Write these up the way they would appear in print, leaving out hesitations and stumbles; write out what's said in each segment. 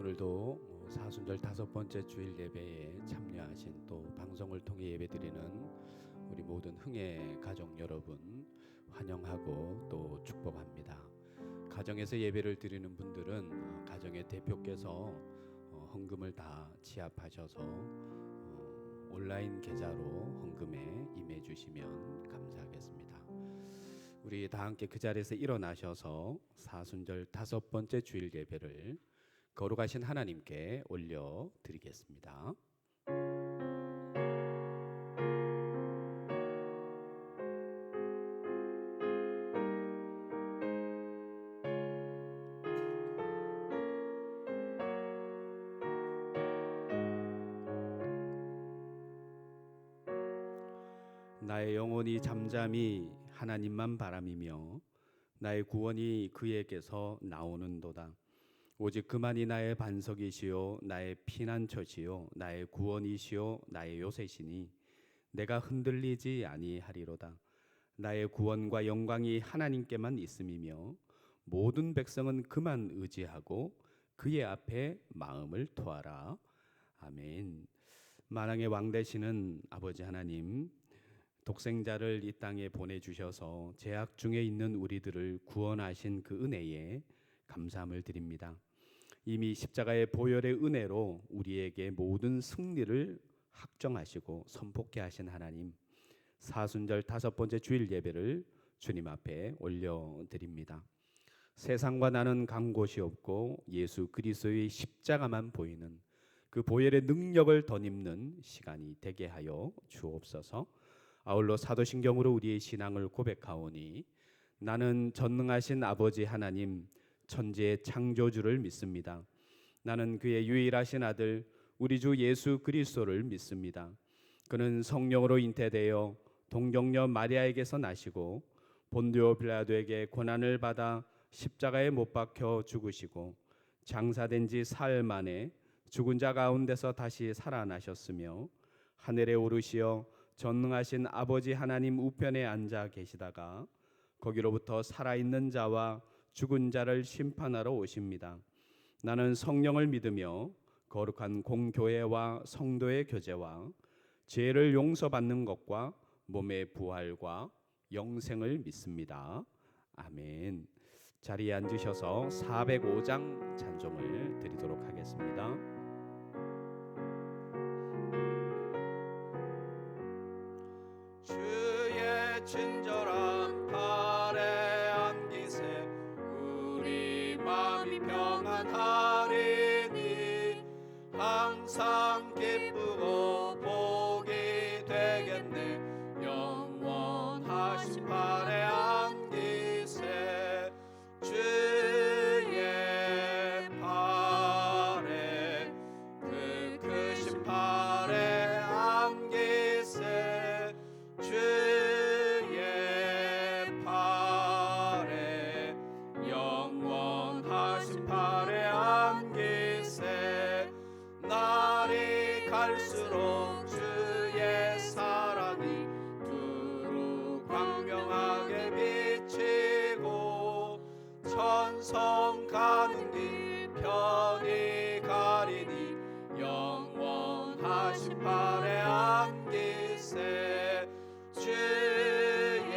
오늘도 사순절 5번째 주일 예배에 참여하신 또 방송을 통해 예배드리는 우리 모든 흥의 가족 여러분 환영하고 또 축복합니다. 가정에서 예배를 드리는 분들은 가정의 대표께서 헌금을 다 지합하셔서 온라인 계좌로 헌금에 임해 주시면 감사하겠습니다. 우리 다 함께 그 자리에서 일어나셔서 사순절 5번째 주일 예배를 거룩하신 하나님께 올려드리겠습니다. 나의 영혼이 잠잠히 하나님만 바람이며 나의 구원이 그에게서 나오는도다. 오직 그만이 나의 반석이시요 나의 피난처시요 나의 구원이시요 나의 요새시니 내가 흔들리지 아니하리로다. 나의 구원과 영광이 하나님께만 있음이며 모든 백성은 그만 의지하고 그의 앞에 마음을 토하라. 아멘. 만왕의 왕 되시는 아버지 하나님, 독생자를 이 땅에 보내주셔서 죄악 중에 있는 우리들을 구원하신 그 은혜에 감사함을 드립니다. 이미 십자가의 보혈의 은혜로 우리에게 모든 승리를 확정하시고 선포케 하신 하나님, 사순절 5번째 주일 예배를 주님 앞에 올려드립니다. 세상과 나는 간 곳이 없고 예수 그리스도의 십자가만 보이는 그 보혈의 능력을 덧입는 시간이 되게 하여 주옵소서. 아울러 사도신경으로 우리의 신앙을 고백하오니 나는 전능하신 아버지 하나님 천지의 창조주를 믿습니다. 나는 그의 유일하신 아들 우리 주 예수 그리스도를 믿습니다. 그는 성령으로 잉태되어 동정녀 마리아에게서 나시고 본디오 빌라도에게 고난을 받아 십자가에 못 박혀 죽으시고 장사된 지 사흘 만에 죽은 자 가운데서 다시 살아나셨으며 하늘에 오르시어 전능하신 아버지 하나님 우편에 앉아 계시다가 거기로부터 살아있는 자와 죽은 자를 심판하러 오십니다. 나는 성령을 믿으며 거룩한 공교회와 성도의 교제와 죄를 용서받는 것과 몸의 부활과 영생을 믿습니다. 아멘. 자리에 앉으셔서 405장 찬송을 드리도록 하겠습니다. 주의 친절한 팔에 안기세 우리 마음이 평안하리니 항상 기쁘고 복이 되겠네. 영원하신 팔에 안기세 주의 팔에 그 크신 팔에 안기세 주의 팔에 영원하신 팔에 안기세 날이 갈수록 주의 사랑이 두루 광명하게 비치고 천성 가는 길 편히 가리니 영원하신 팔에 안기세 주의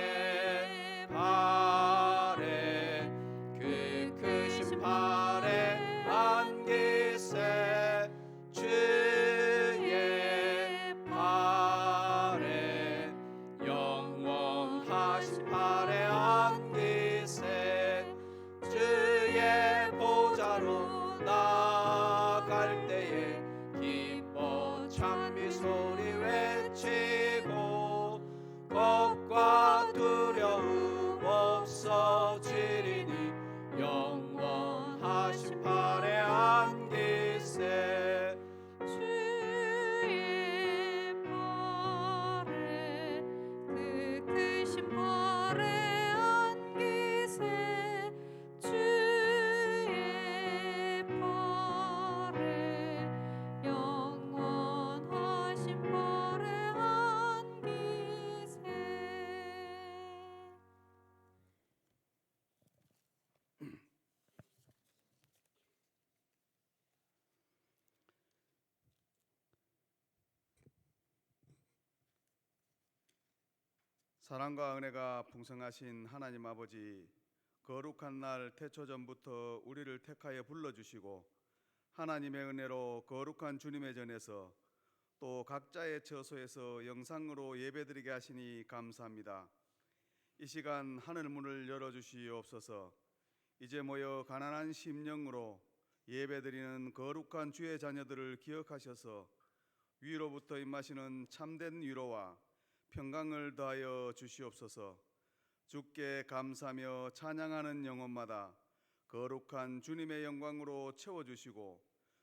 팔에 그 크신 팔에 안기세 주의 팔에 영원하신 팔에 안기세 주의 보좌로 나아갈 때에 기뻐 찬미 소리 외치고 겁과 두려움 없어지리니 영원하신 팔에 안기세 주의 팔에 그 크신 팔에 안기세 주의 팔에 사랑과 은혜가 풍성하신 하나님 아버지, 거룩한 날 태초전부터 우리를 택하여 불러주시고 하나님의 은혜로 거룩한 주님의 전에서 또 각자의 처소에서 영상으로 예배드리게 하시니 감사합니다. 이 시간 하늘 문을 열어주시옵소서. 이제 모여 가난한 심령으로 예배드리는 거룩한 주의 자녀들을 기억하셔서 위로부터 임하시는 참된 위로와 평강을 더하여 주시옵소서. 주께 감사하며 찬양하는 영혼마다 거룩한 주님의 영광으로 채워주시고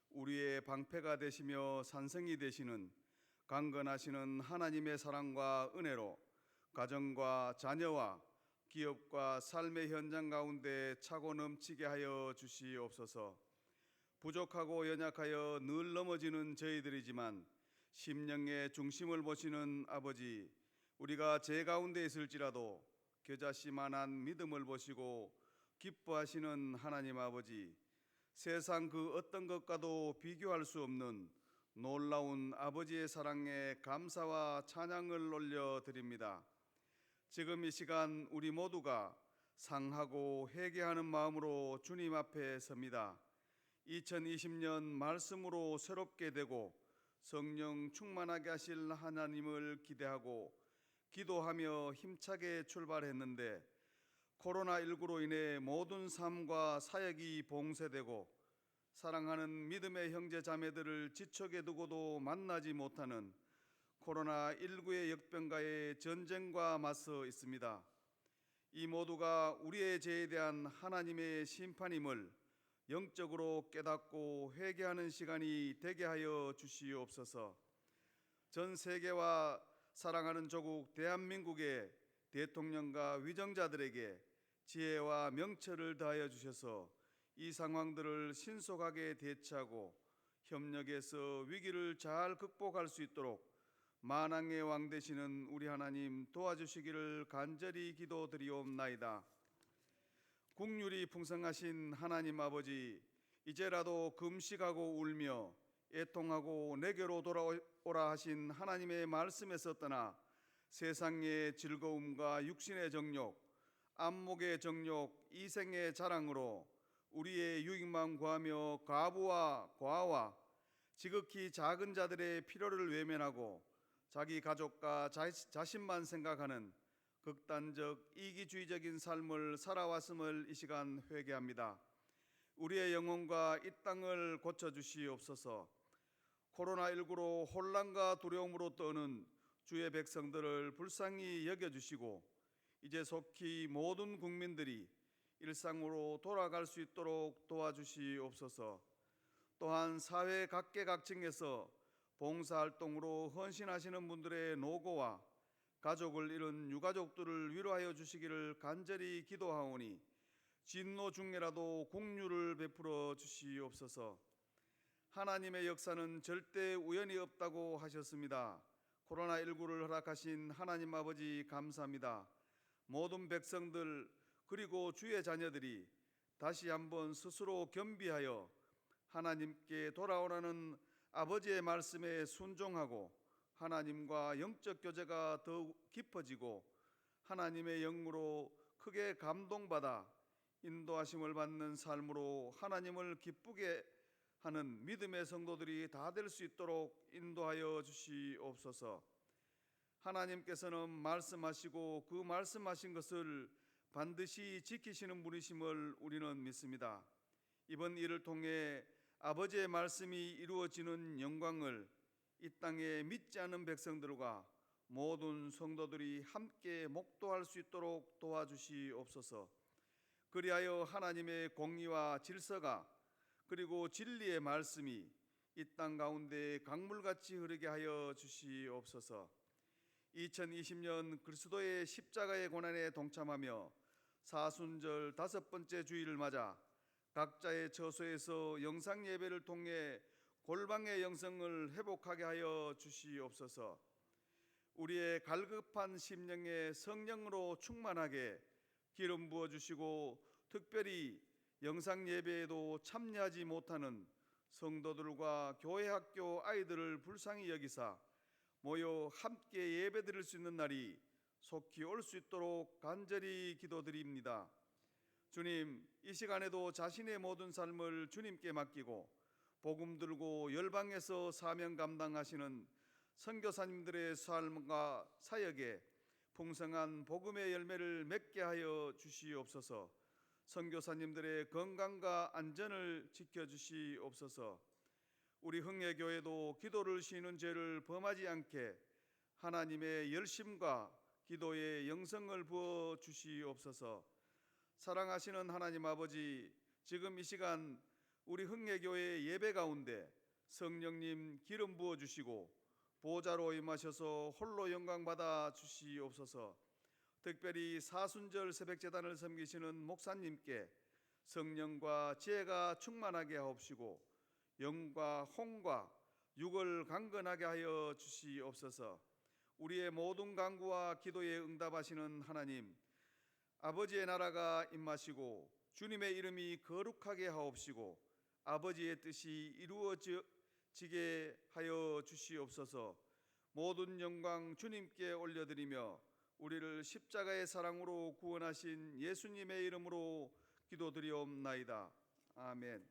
우리의 방패가 되시며 산성이 되시는 강건하시는 하나님의 사랑과 은혜로 가정과 자녀와 기업과 삶의 현장 가운데 차고 넘치게 하여 주시옵소서. 부족하고 연약하여 늘 넘어지는 저희들이지만 심령의 중심을 보시는 아버지, 우리가 죄 가운데 있을지라도 겨자씨만한 믿음을 보시고 기뻐하시는 하나님 아버지, 세상 그 어떤 것과도 비교할 수 없는 놀라운 아버지의 사랑에 감사와 찬양을 올려드립니다. 지금 이 시간 우리 모두가 상하고 회개하는 마음으로 주님 앞에 섭니다. 2020년 말씀으로 새롭게 되고 성령 충만하게 하실 하나님을 기대하고 기도하며 힘차게 출발했는데 코로나19로 인해 모든 삶과 사역이 봉쇄되고 사랑하는 믿음의 형제 자매들을 지척에 두고도 만나지 못하는 코로나19의 역병과의 전쟁과 맞서 있습니다. 이 모두가 우리의 죄에 대한 하나님의 심판임을 영적으로 깨닫고 회개하는 시간이 되게 하여 주시옵소서. 전 세계와 사랑하는 조국 대한민국의 대통령과 위정자들에게 지혜와 명철을 더하여 주셔서 이 상황들을 신속하게 대처하고 협력해서 위기를 잘 극복할 수 있도록 만왕의 왕 되시는 우리 하나님 도와주시기를 간절히 기도드리옵나이다. 국률이 풍성하신 하나님 아버지, 이제라도 금식하고 울며 애통하고 내게로 돌아오라 하신 하나님의 말씀에서 떠나 세상의 즐거움과 육신의 정욕, 안목의 정욕, 이생의 자랑으로 우리의 유익만 구하며 과부와 과와 지극히 작은 자들의 필요를 외면하고 자기 가족과 자신만 생각하는 극단적 이기주의적인 삶을 살아왔음을 이 시간 회개합니다. 우리의 영혼과 이 땅을 고쳐주시옵소서. 코로나19로 혼란과 두려움으로 떠는 주의 백성들을 불쌍히 여겨주시고 이제 속히 모든 국민들이 일상으로 돌아갈 수 있도록 도와주시옵소서. 또한 사회 각계각층에서 봉사활동으로 헌신하시는 분들의 노고와 가족을 잃은 유가족들을 위로하여 주시기를 간절히 기도하오니 진노 중에라도 공유를 베풀어 주시옵소서. 하나님의 역사는 절대 우연이 없다고 하셨습니다. 코로나19를 허락하신 하나님 아버지 감사합니다. 모든 백성들 그리고 주의 자녀들이 다시 한번 스스로 겸비하여 하나님께 돌아오라는 아버지의 말씀에 순종하고 하나님과 영적 교제가 더욱 깊어지고 하나님의 영으로 크게 감동받아 인도하심을 받는 삶으로 하나님을 기쁘게 하는 믿음의 성도들이 다 될 수 있도록 인도하여 주시옵소서. 하나님께서는 말씀하시고 그 말씀하신 것을 반드시 지키시는 분이심을 우리는 믿습니다. 이번 일을 통해 아버지의 말씀이 이루어지는 영광을 이 땅에 믿지 않는 백성들과 모든 성도들이 함께 목도할 수 있도록 도와주시옵소서. 그리하여 하나님의 공의와 질서가 그리고 진리의 말씀이 이 땅 가운데 강물같이 흐르게 하여 주시옵소서. 2020년 그리스도의 십자가의 고난에 동참하며 사순절 5번째 주일을 맞아 각자의 처소에서 영상 예배를 통해 골방의 영성을 회복하게 하여 주시옵소서. 우리의 갈급한 심령에 성령으로 충만하게 기름 부어 주시고 특별히 영상 예배에도 참여하지 못하는 성도들과 교회 학교 아이들을 불쌍히 여기사 모여 함께 예배드릴 수 있는 날이 속히 올 수 있도록 간절히 기도드립니다. 주님, 이 시간에도 자신의 모든 삶을 주님께 맡기고 복음 들고 열방에서 사명 감당하시는 선교사님들의 삶과 사역에 풍성한 복음의 열매를 맺게 하여 주시옵소서. 선교사님들의 건강과 안전을 지켜주시옵소서. 우리 흥예교회도 기도를 쉬는 죄를 범하지 않게 하나님의 열심과 기도의 영성을 부어 주시옵소서. 사랑하시는 하나님 아버지, 지금 이 시간 우리 흥예교회 예배 가운데 성령님 기름 부어 주시고 보좌로 임하셔서 홀로 영광 받아 주시옵소서. 특별히 사순절 새벽제단을 섬기시는 목사님께 성령과 지혜가 충만하게 하옵시고 영과 홍과 육을 강건하게 하여 주시옵소서. 우리의 모든 간구와 기도에 응답하시는 하나님, 아버지의 나라가 임하시고 주님의 이름이 거룩하게 하옵시고 아버지의 뜻이 이루어지게 하여 주시옵소서. 모든 영광 주님께 올려드리며 우리를 십자가의 사랑으로 구원하신 예수님의 이름으로 기도드리옵나이다. 아멘.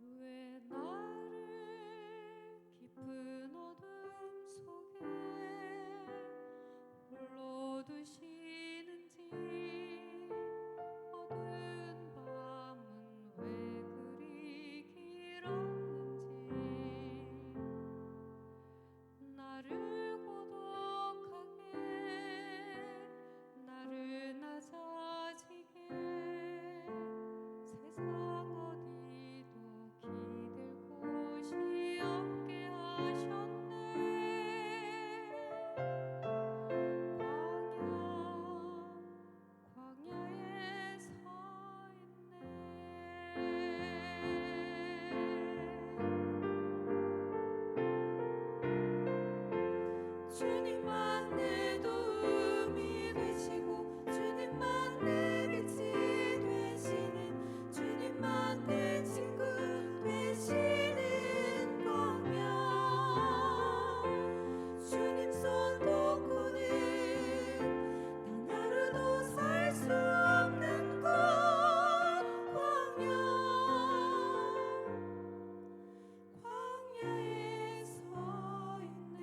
왜 나를 깊은 어둠 속에 홀로 두시는지, 어두운 밤은 왜 그리 길었는지, 나를 고독하게, 나를 낮아지게 세상 어디도 기댈 곳이 없게 하셨네. 광야에 서 있네. 주님만 내 도움이 되시고 주님만 내 빛이 되시는, 주님만 내 친구 되시는 광야. 주님 손 놓고는 단 하루도 살 수 없는 곳, 광야. 광야에 서 있네.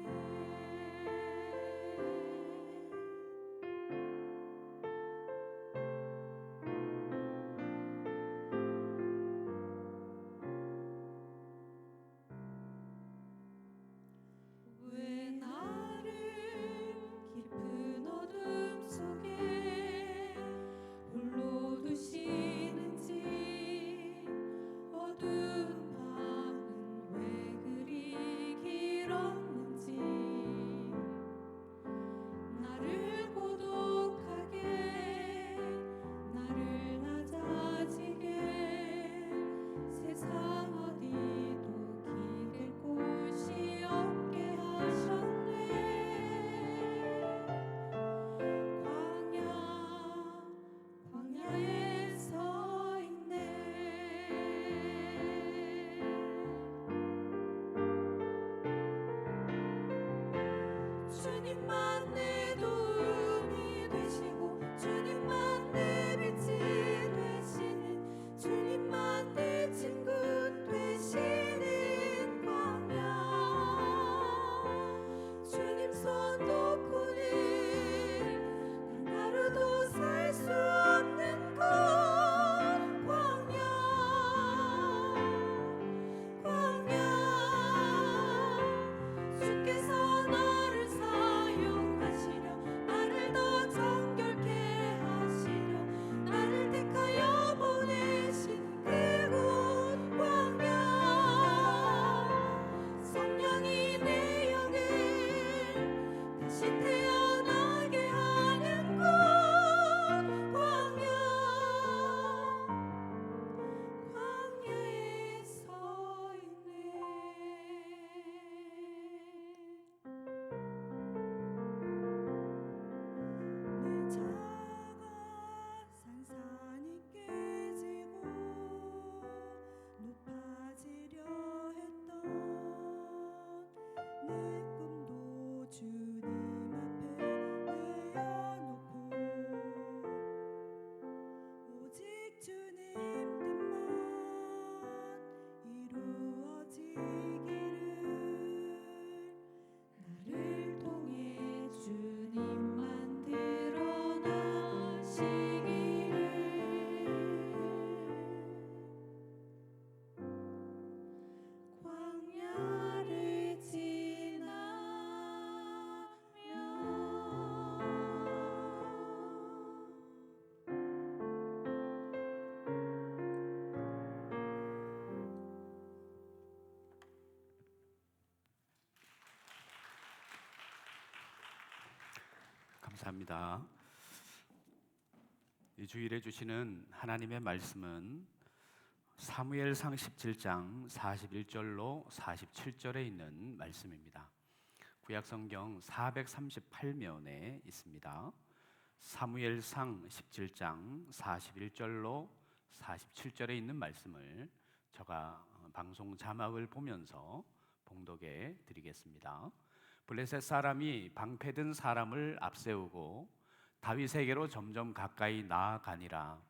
왜 나를 깊은 어둠 속에 홀로 두시는지, 어두운 밤은 왜 그리 길었는지, 나를 고독하게, 나를 낮아지게 세상 어디도 기댈 곳이 없게 하셨네. 광야에 서 있네. 주님만 내 도움이 되시고 주님만 내 빛이 되시는, 주님만 내 친구 되시는 광야. 주님 손 놓고는 단 하루도 살 수 없는 곳, 감사합니다. 이 주일에 주시는 하나님의 말씀은 사무엘상 17장 41절로 47절에 있는 말씀입니다. 구약성경 438면에 있습니다. 사무엘상 17장 41절로 47절에 있는 말씀을 제가 방송 자막을 보면서 봉독해 드리겠습니다. 블레셋 사람이 방패든 사람을 앞세우고 다윗에게로 점점 가까이 나아가니라.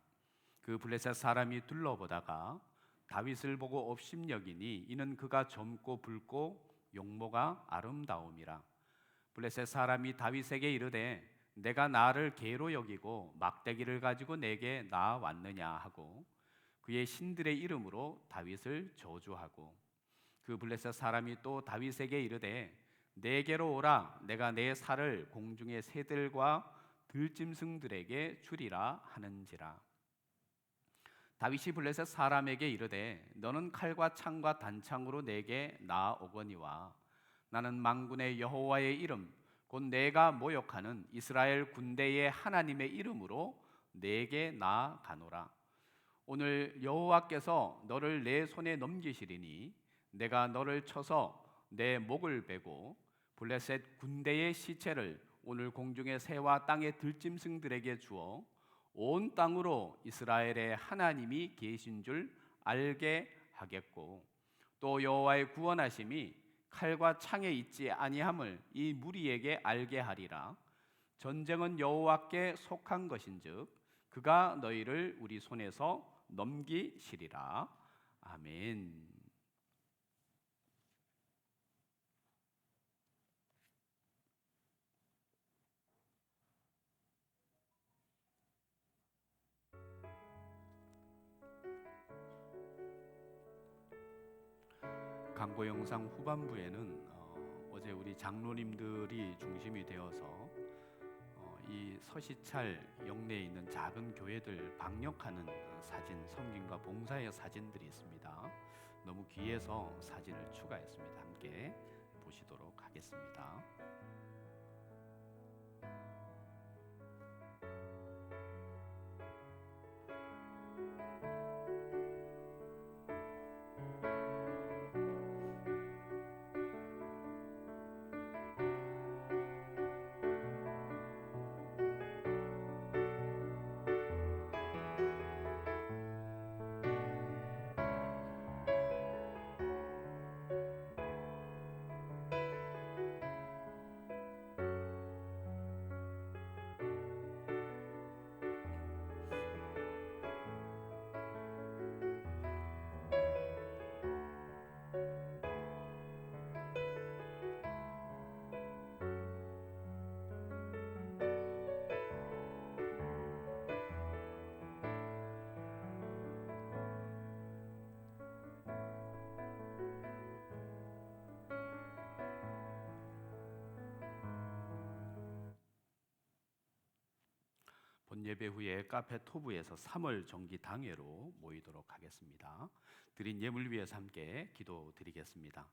그 블레셋 사람이 둘러보다가 다윗을 보고 업심여기니 이는 그가 젊고 붉고 용모가 아름다움이라. 블레셋 사람이 다윗에게 이르되 내가 나를 개로 여기고 막대기를 가지고 내게 나아왔느냐 하고 그의 신들의 이름으로 다윗을 저주하고 그 블레셋 사람이 또 다윗에게 이르되 내게로 오라 내가 내 살을 공중의 새들과 들짐승들에게 주리라 하는지라. 다윗이 블레셋 사람에게 이르되 너는 칼과 창과 단창으로 내게 나아오거니와 나는 만군의 여호와의 이름 곧 내가 모욕하는 이스라엘 군대의 하나님의 이름으로 내게 나아가노라. 오늘 여호와께서 너를 내 손에 넘기시리니 내가 너를 쳐서 내 목을 베고 블레셋 군대의 시체를 오늘 공중의 새와 땅의 들짐승들에게 주어 온 땅으로 이스라엘의 하나님이 계신 줄 알게 하겠고 또 여호와의 구원하심이 칼과 창에 있지 아니함을 이 무리에게 알게 하리라. 전쟁은 여호와께 속한 것인즉 그가 너희를 우리 손에서 넘기시리라. 아멘. 광고 영상 후반부에는 어제 우리 장로님들이 중심이 되어서 이 서시찰 영내에 있는 작은 교회들 방역하는 사진, 섬김과 봉사의 사진들이 있습니다. 너무 귀해서 사진을 추가했습니다. 함께 보시도록 하겠습니다. 본 예배 후에 카페 토부에서 3월 정기 당회로 모이도록 하겠습니다. 드린 예물 위해서 함께 기도드리겠습니다.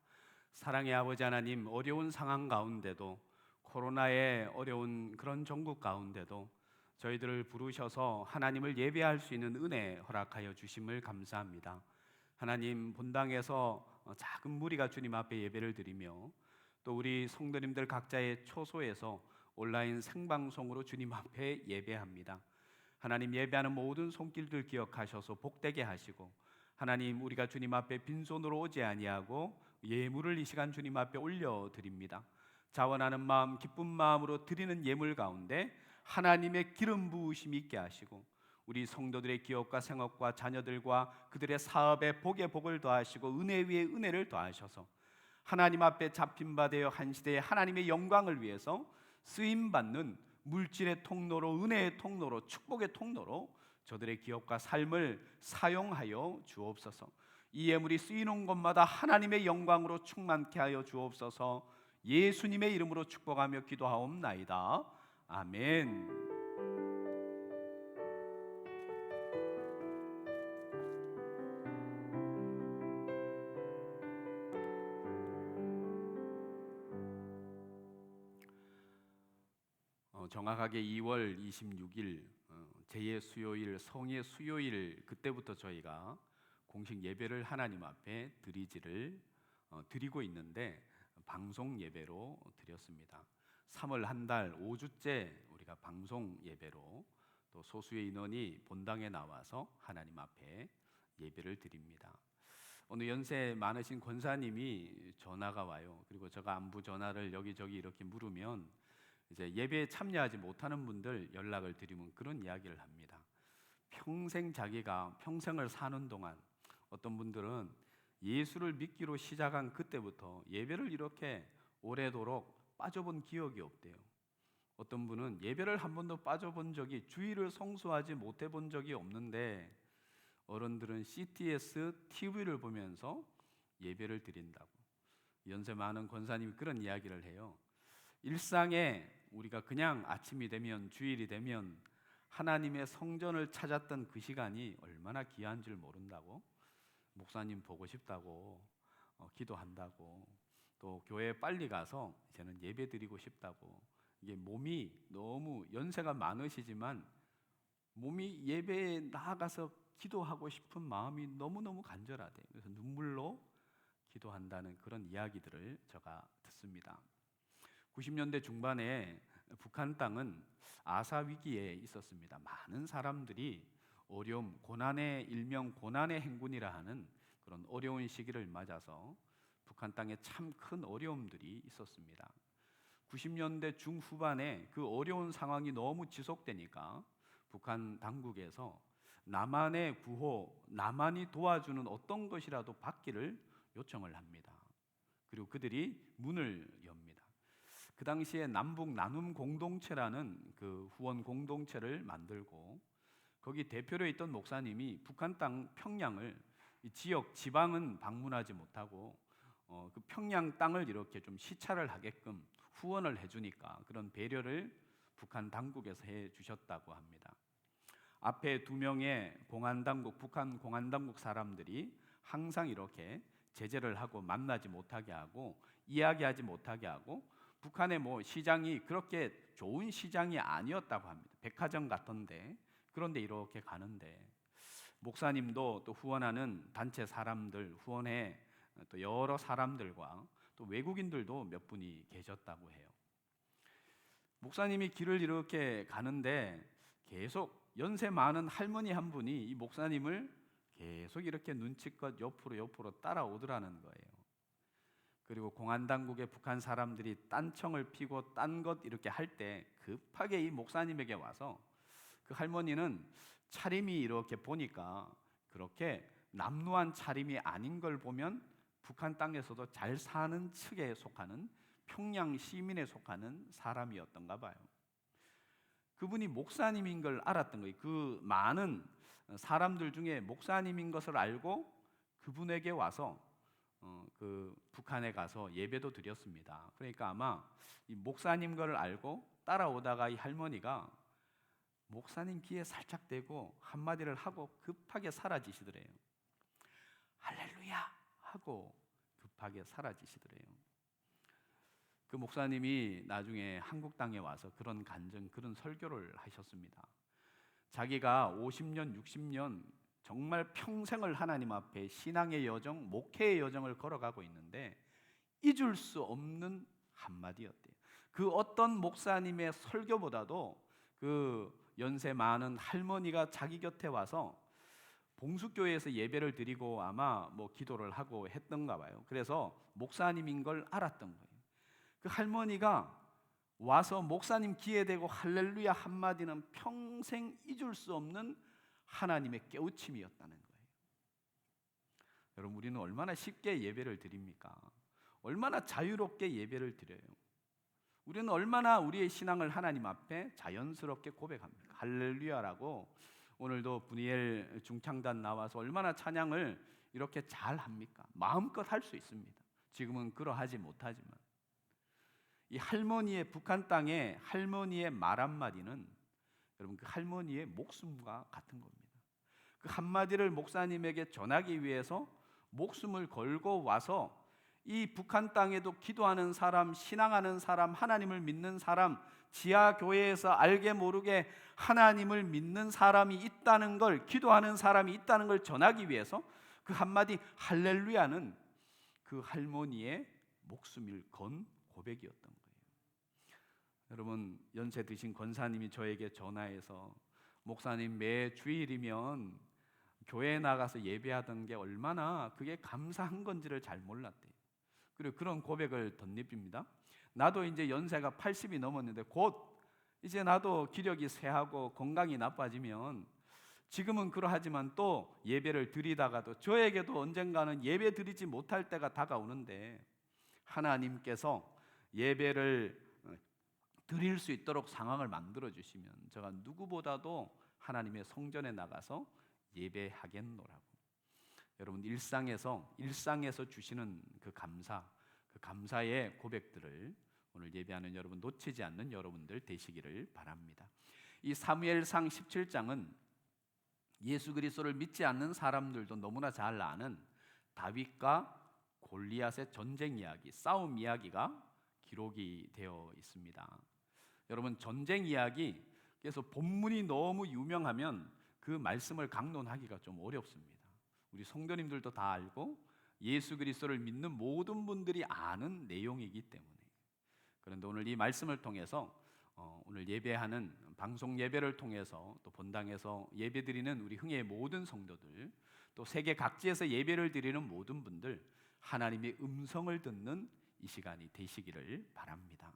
사랑의 아버지 하나님, 어려운 상황 가운데도 코로나의 어려운 그런 전국 가운데도 저희들을 부르셔서 하나님을 예배할 수 있는 은혜 허락하여 주심을 감사합니다. 하나님, 본당에서 작은 무리가 주님 앞에 예배를 드리며 또 우리 성도님들 각자의 초소에서 온라인 생방송으로 주님 앞에 예배합니다. 하나님, 예배하는 모든 손길들 기억하셔서 복되게 하시고 하나님, 우리가 주님 앞에 빈손으로 오지 아니하고 예물을 이 시간 주님 앞에 올려드립니다. 자원하는 마음, 기쁜 마음으로 드리는 예물 가운데 하나님의 기름 부으심이 있게 하시고 우리 성도들의 기업과 생업과 자녀들과 그들의 사업에 복에 복을 더하시고 은혜 위에 은혜를 더하셔서 하나님 앞에 잡힌 바 되어 한 시대에 하나님의 영광을 위해서 쓰임받는 물질의 통로로, 은혜의 통로로, 축복의 통로로 저들의 기업과 삶을 사용하여 주옵소서. 이 예물이 쓰이는 곳마다 하나님의 영광으로 충만케 하여 주옵소서. 예수님의 이름으로 축복하며 기도하옵나이다. 아멘. 정확하게 2월 26일 제의 수요일, 성의 수요일 그때부터 저희가 공식 예배를 하나님 앞에 드리고 있는데 방송 예배로 드렸습니다. 3월 한 달 5주째 우리가 방송 예배로 또 소수의 인원이 본당에 나와서 하나님 앞에 예배를 드립니다. 오늘 연세 많으신 권사님이 전화가 와요. 그리고 제가 안부 전화를 여기저기 이렇게 물으면 이제 예배에 참여하지 못하는 분들 연락을 드리면 그런 이야기를 합니다. 자기가 평생을 사는 동안 어떤 분들은 예수를 믿기로 시작한 그때부터 예배를 이렇게 오래도록 빠져본 기억이 없대요. 어떤 분은 예배를 한 번도 빠져본 적이, 주일을 성수하지 못해 본 적이 없는데 어른들은 CTS TV를 보면서 예배를 드린다고. 연세 많은 권사님이 그런 이야기를 해요. 일상에 우리가 그냥 아침이 되면, 주일이 되면 하나님의 성전을 찾았던 그 시간이 얼마나 귀한 줄 모른다고. 목사님 보고 싶다고, 기도한다고, 또 교회에 빨리 가서 이제는 예배 드리고 싶다고. 이게 몸이 너무 연세가 많으시지만 몸이 예배에 나아가서 기도하고 싶은 마음이 너무너무 간절하대. 그래서 눈물로 기도한다는 그런 이야기들을 제가 듣습니다. 90년대 중반에 북한 땅은 아사 위기에 있었습니다. 많은 사람들이 어려움, 고난의 일명 고난의 행군이라 하는 그런 어려운 시기를 맞아서 북한 땅에 참 큰 어려움들이 있었습니다. 90년대 중후반에 그 어려운 상황이 너무 지속되니까 북한 당국에서 남한의 구호, 남한이 도와주는 어떤 것이라도 받기를 요청을 합니다. 그리고 그들이 문을 엽니다. 그 당시에 남북 나눔 공동체라는 그 후원 공동체를 만들고 거기 대표로 있던 목사님이 북한 땅 평양을, 지역 지방은 방문하지 못하고 그 평양 땅을 이렇게 좀 시찰을 하게끔 후원을 해주니까 그런 배려를 북한 당국에서 해주셨다고 합니다. 앞에 2명의 공안당국, 북한 공안당국 사람들이 항상 이렇게 제재를 하고 만나지 못하게 하고 이야기하지 못하게 하고, 북한의 시장이 그렇게 좋은 시장이 아니었다고 합니다. 백화점 같던데, 그런데 이렇게 가는데 목사님도 또 후원하는 단체 사람들, 후원회 또 여러 사람들과 또 외국인들도 몇 분이 계셨다고 해요. 목사님이 길을 이렇게 가는데 계속 연세 많은 할머니 한 분이 이 목사님을 계속 이렇게 눈치껏 옆으로 따라오더라는 거예요. 그리고 공안당국의 북한 사람들이 딴청을 피고 딴 것 이렇게 할 때 급하게 이 목사님에게 와서, 그 할머니는 차림이 이렇게 보니까 그렇게 남루한 차림이 아닌 걸 보면 북한 땅에서도 잘 사는 측에 속하는, 평양 시민에 속하는 사람이었던가 봐요. 그분이 목사님인 걸 알았던 거예요. 그 많은 사람들 중에 목사님인 것을 알고 그분에게 와서 그 북한에 가서 예배도 드렸습니다. 그러니까 아마 이 목사님 걸 알고 따라오다가 이 할머니가 목사님 귀에 살짝 대고 한마디를 하고 급하게 사라지시더래요. 할렐루야 하고 급하게 사라지시더래요. 그 목사님이 나중에 한국 땅에 와서 그런 설교를 하셨습니다. 자기가 50년, 60년 정말 평생을 하나님 앞에 신앙의 여정, 목회의 여정을 걸어가고 있는데 잊을 수 없는 한마디였대요. 그 어떤 목사님의 설교보다도 그 연세 많은 할머니가 자기 곁에 와서 봉숙교회에서 예배를 드리고 아마 기도를 하고 했던가 봐요. 그래서 목사님인 걸 알았던 거예요. 그 할머니가 와서 목사님 귀에 대고 할렐루야 한마디는 평생 잊을 수 없는 하나님의 깨우침이었다는 거예요. 여러분, 우리는 얼마나 쉽게 예배를 드립니까? 얼마나 자유롭게 예배를 드려요. 우리는 얼마나 우리의 신앙을 하나님 앞에 자연스럽게 고백합니까? 할렐루야라고. 오늘도 분이엘 중창단 나와서 얼마나 찬양을 이렇게 잘 합니까? 마음껏 할 수 있습니다. 지금은 그러하지 못하지만 이 할머니의, 북한 땅의 할머니의 말 한마디는 여러분 그 할머니의 목숨과 같은 겁니다. 그 한마디를 목사님에게 전하기 위해서 목숨을 걸고 와서 이 북한 땅에도 기도하는 사람, 신앙하는 사람, 하나님을 믿는 사람, 지하 교회에서 알게 모르게 하나님을 믿는 사람이 있다는 걸, 기도하는 사람이 있다는 걸 전하기 위해서 그 한마디 할렐루야는 그 할머니의 목숨을 건 고백이었던 거예요. 여러분, 연세 드신 권사님이 저에게 전화해서 목사님, 매 주일이면 교회에 나가서 예배하던 게 얼마나 그게 감사한 건지를 잘 몰랐대요. 그리고 그런 고백을 덧입힙니다. 나도 이제 연세가 80이 넘었는데 곧 이제 나도 기력이 쇠하고 건강이 나빠지면 지금은 그러하지만 또 예배를 드리다가도 저에게도 언젠가는 예배 드리지 못할 때가 다가오는데 하나님께서 예배를 드릴 수 있도록 상황을 만들어 주시면 제가 누구보다도 하나님의 성전에 나가서 예배하겠노라고. 여러분, 일상에서 주시는 그 감사의 고백들을 오늘 예배하는 여러분, 놓치지 않는 여러분들 되시기를 바랍니다. 이 사무엘상 17장은 예수 그리스도를 믿지 않는 사람들도 너무나 잘 아는 다윗과 골리앗의 전쟁 이야기, 싸움 이야기가 기록이 되어 있습니다. 여러분, 전쟁 이야기, 그래서 본문이 너무 유명하면 그 말씀을 강론하기가 좀 어렵습니다. 우리 성도님들도 다 알고 예수 그리스도를 믿는 모든 분들이 아는 내용이기 때문에. 그런데 오늘 이 말씀을 통해서 오늘 예배하는 방송 예배를 통해서 또 본당에서 예배드리는 우리 흥의 모든 성도들, 또 세계 각지에서 예배를 드리는 모든 분들, 하나님의 음성을 듣는 이 시간이 되시기를 바랍니다.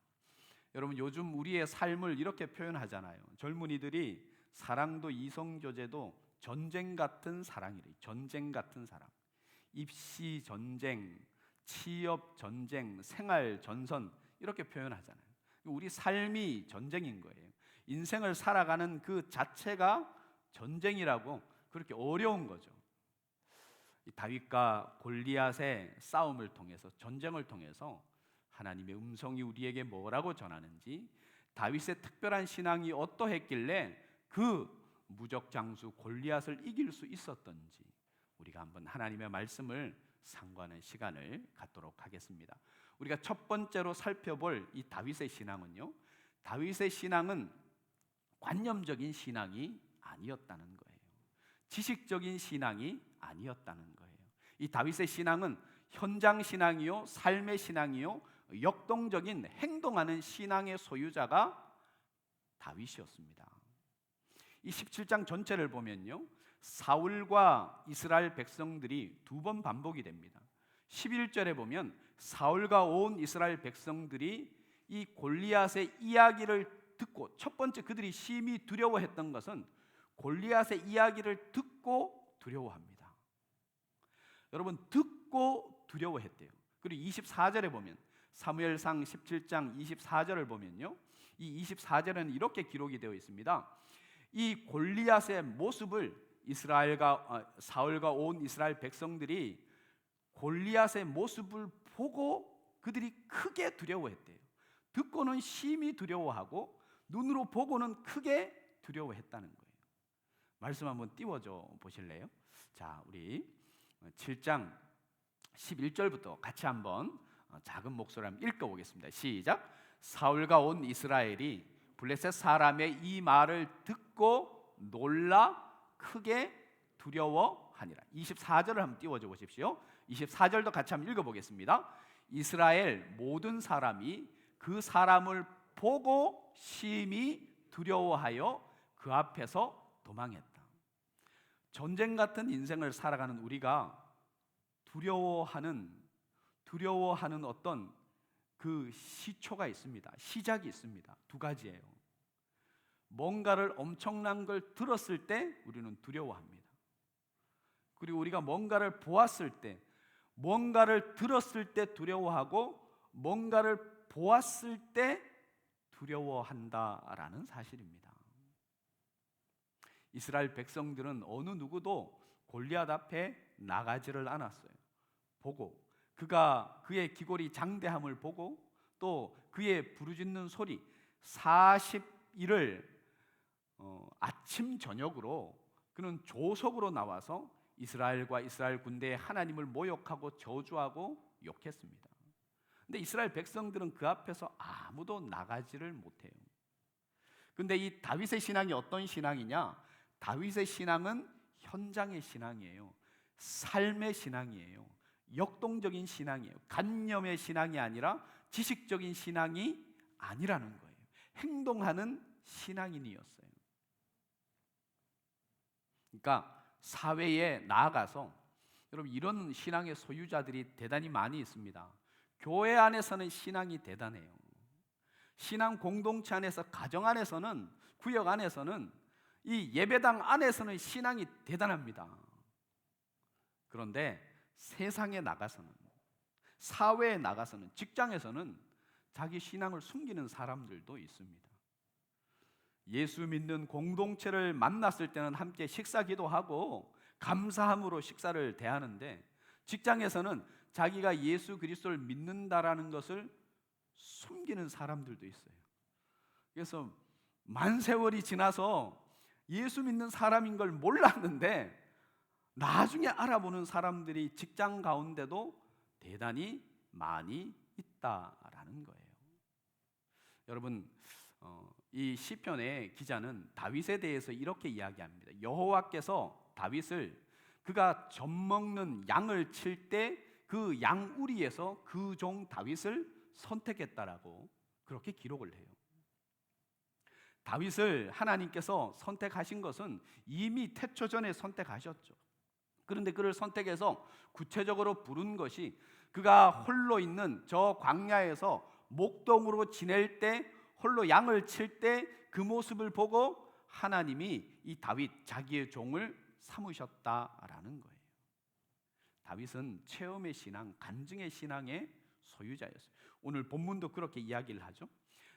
여러분, 요즘 우리의 삶을 이렇게 표현하잖아요. 젊은이들이 사랑도 이성교제도 전쟁 같은 사랑이래. 전쟁 같은 사랑. 입시 전쟁, 취업 전쟁, 생활 전선 이렇게 표현하잖아요. 우리 삶이 전쟁인 거예요. 인생을 살아가는 그 자체가 전쟁이라고, 그렇게 어려운 거죠. 이 다윗과 골리앗의 싸움을 통해서, 전쟁을 통해서 하나님의 음성이 우리에게 뭐라고 전하는지, 다윗의 특별한 신앙이 어떠했길래 그 무적 장수 골리앗을 이길 수 있었던지 우리가 한번 하나님의 말씀을 상고하는 시간을 갖도록 하겠습니다. 우리가 첫 번째로 살펴볼 이 다윗의 신앙은요, 다윗의 신앙은 관념적인 신앙이 아니었다는 거예요. 지식적인 신앙이 아니었다는 거예요. 이 다윗의 신앙은 현장 신앙이요, 삶의 신앙이요, 역동적인 행동하는 신앙의 소유자가 다윗이었습니다. 이 17장 전체를 보면요, 사울과 이스라엘 백성들이 두 번 반복이 됩니다. 11절에 보면 사울과 온 이스라엘 백성들이 이 골리앗의 이야기를 듣고, 첫 번째 그들이 심히 두려워했던 것은 골리앗의 이야기를 듣고 두려워합니다. 여러분, 듣고 두려워했대요. 그리고 24절에 보면, 사무엘상 17장 24절을 보면요, 이 24절에는 이렇게 기록이 되어 있습니다. 이 골리앗의 모습을 사울과 온 이스라엘 백성들이 골리앗의 모습을 보고 그들이 크게 두려워했대요. 듣고는 심히 두려워하고 눈으로 보고는 크게 두려워했다는 거예요. 말씀 한번 띄워줘 보실래요? 자, 우리 7장 11절부터 같이 한번 작은 목소리로 한번 읽어보겠습니다. 시작. 사울과 온 이스라엘이 블레셋 사람의 이 말을 듣고 놀라 크게 두려워하니라. 24절을 한번 띄워줘 보십시오. 24절도 같이 한번 읽어보겠습니다. 이스라엘 모든 사람이 그 사람을 보고 심히 두려워하여 그 앞에서 도망했다. 전쟁 같은 인생을 살아가는 우리가 두려워하는 어떤 그 시초가 있습니다. 시작이 있습니다. 두 가지예요. 뭔가를 엄청난 걸 들었을 때 우리는 두려워합니다. 그리고 우리가 뭔가를 보았을 때, 뭔가를 들었을 때 두려워하고 뭔가를 보았을 때 두려워한다라는 사실입니다. 이스라엘 백성들은 어느 누구도 골리앗 앞에 나가지를 않았어요. 보고 그의 기골이 장대함을 보고 또 그의 부르짖는 소리 40일을 아침 저녁으로 그는 조석으로 나와서 이스라엘과 이스라엘 군대에 하나님을 모욕하고 저주하고 욕했습니다. 근데 이스라엘 백성들은 그 앞에서 아무도 나가지를 못해요. 근데 이 다윗의 신앙이 어떤 신앙이냐? 다윗의 신앙은 현장의 신앙이에요. 삶의 신앙이에요. 역동적인 신앙이에요. 간념의 신앙이 아니라 지식적인 신앙이 아니라는 거예요. 행동하는 신앙인이었어요. 그러니까 사회에 나아가서 여러분 이런 신앙의 소유자들이 대단히 많이 있습니다. 교회 안에서는 신앙이 대단해요. 신앙 공동체 안에서, 가정 안에서는, 구역 안에서는, 이 예배당 안에서는 신앙이 대단합니다. 그런데 세상에 나가서는, 사회에 나가서는, 직장에서는 자기 신앙을 숨기는 사람들도 있습니다. 예수 믿는 공동체를 만났을 때는 함께 식사 기도하고 감사함으로 식사를 대하는데, 직장에서는 자기가 예수 그리스도를 믿는다라는 것을 숨기는 사람들도 있어요. 그래서 만세월이 지나서 예수 믿는 사람인 걸 몰랐는데 나중에 알아보는 사람들이 직장 가운데도 대단히 많이 있다라는 거예요. 여러분, 이 시편의 기자는 다윗에 대해서 이렇게 이야기합니다. 여호와께서 다윗을 그가 젖먹는 양을 칠 때 그 양우리에서 그 종 다윗을 선택했다라고 그렇게 기록을 해요. 다윗을 하나님께서 선택하신 것은 이미 태초 전에 선택하셨죠. 그런데 그를 선택해서 구체적으로 부른 것이 그가 홀로 있는 저 광야에서 목동으로 지낼 때, 홀로 양을 칠 때 그 모습을 보고 하나님이 이 다윗 자기의 종을 삼으셨다라는 거예요. 다윗은 체험의 신앙, 간증의 신앙의 소유자였어요. 오늘 본문도 그렇게 이야기를 하죠.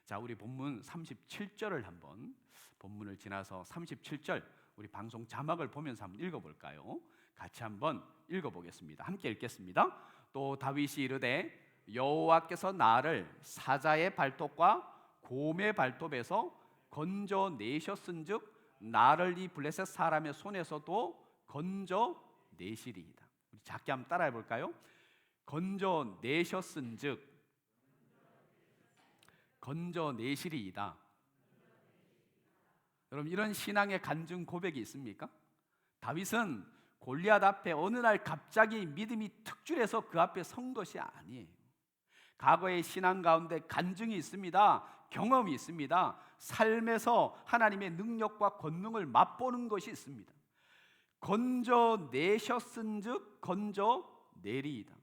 자, 우리 본문 37절을 한번, 본문을 지나서 37절 우리 방송 자막을 보면서 한번 읽어볼까요? 같이 한번 읽어보겠습니다. 함께 읽겠습니다. 또 다윗이 이르되 여호와께서 나를 사자의 발톱과 곰의 발톱에서 건져내셨은즉 나를 이 블레셋 사람의 손에서도 건져내시리이다. 우리 작게 한번 따라해 볼까요? 건져내셨은즉 건져내시리이다. 여러분, 이런 신앙의 간증 고백이 있습니까? 다윗은 골리앗 앞에 어느 날 갑자기 믿음이 특출해서 그 앞에 선 것이 아니에요. 과거의 신앙 가운데 간증이 있습니다. 경험이 있습니다. 삶에서 하나님의 능력과 권능을 맛보는 것이 있습니다. 건져내셨은즉 건져내리이다.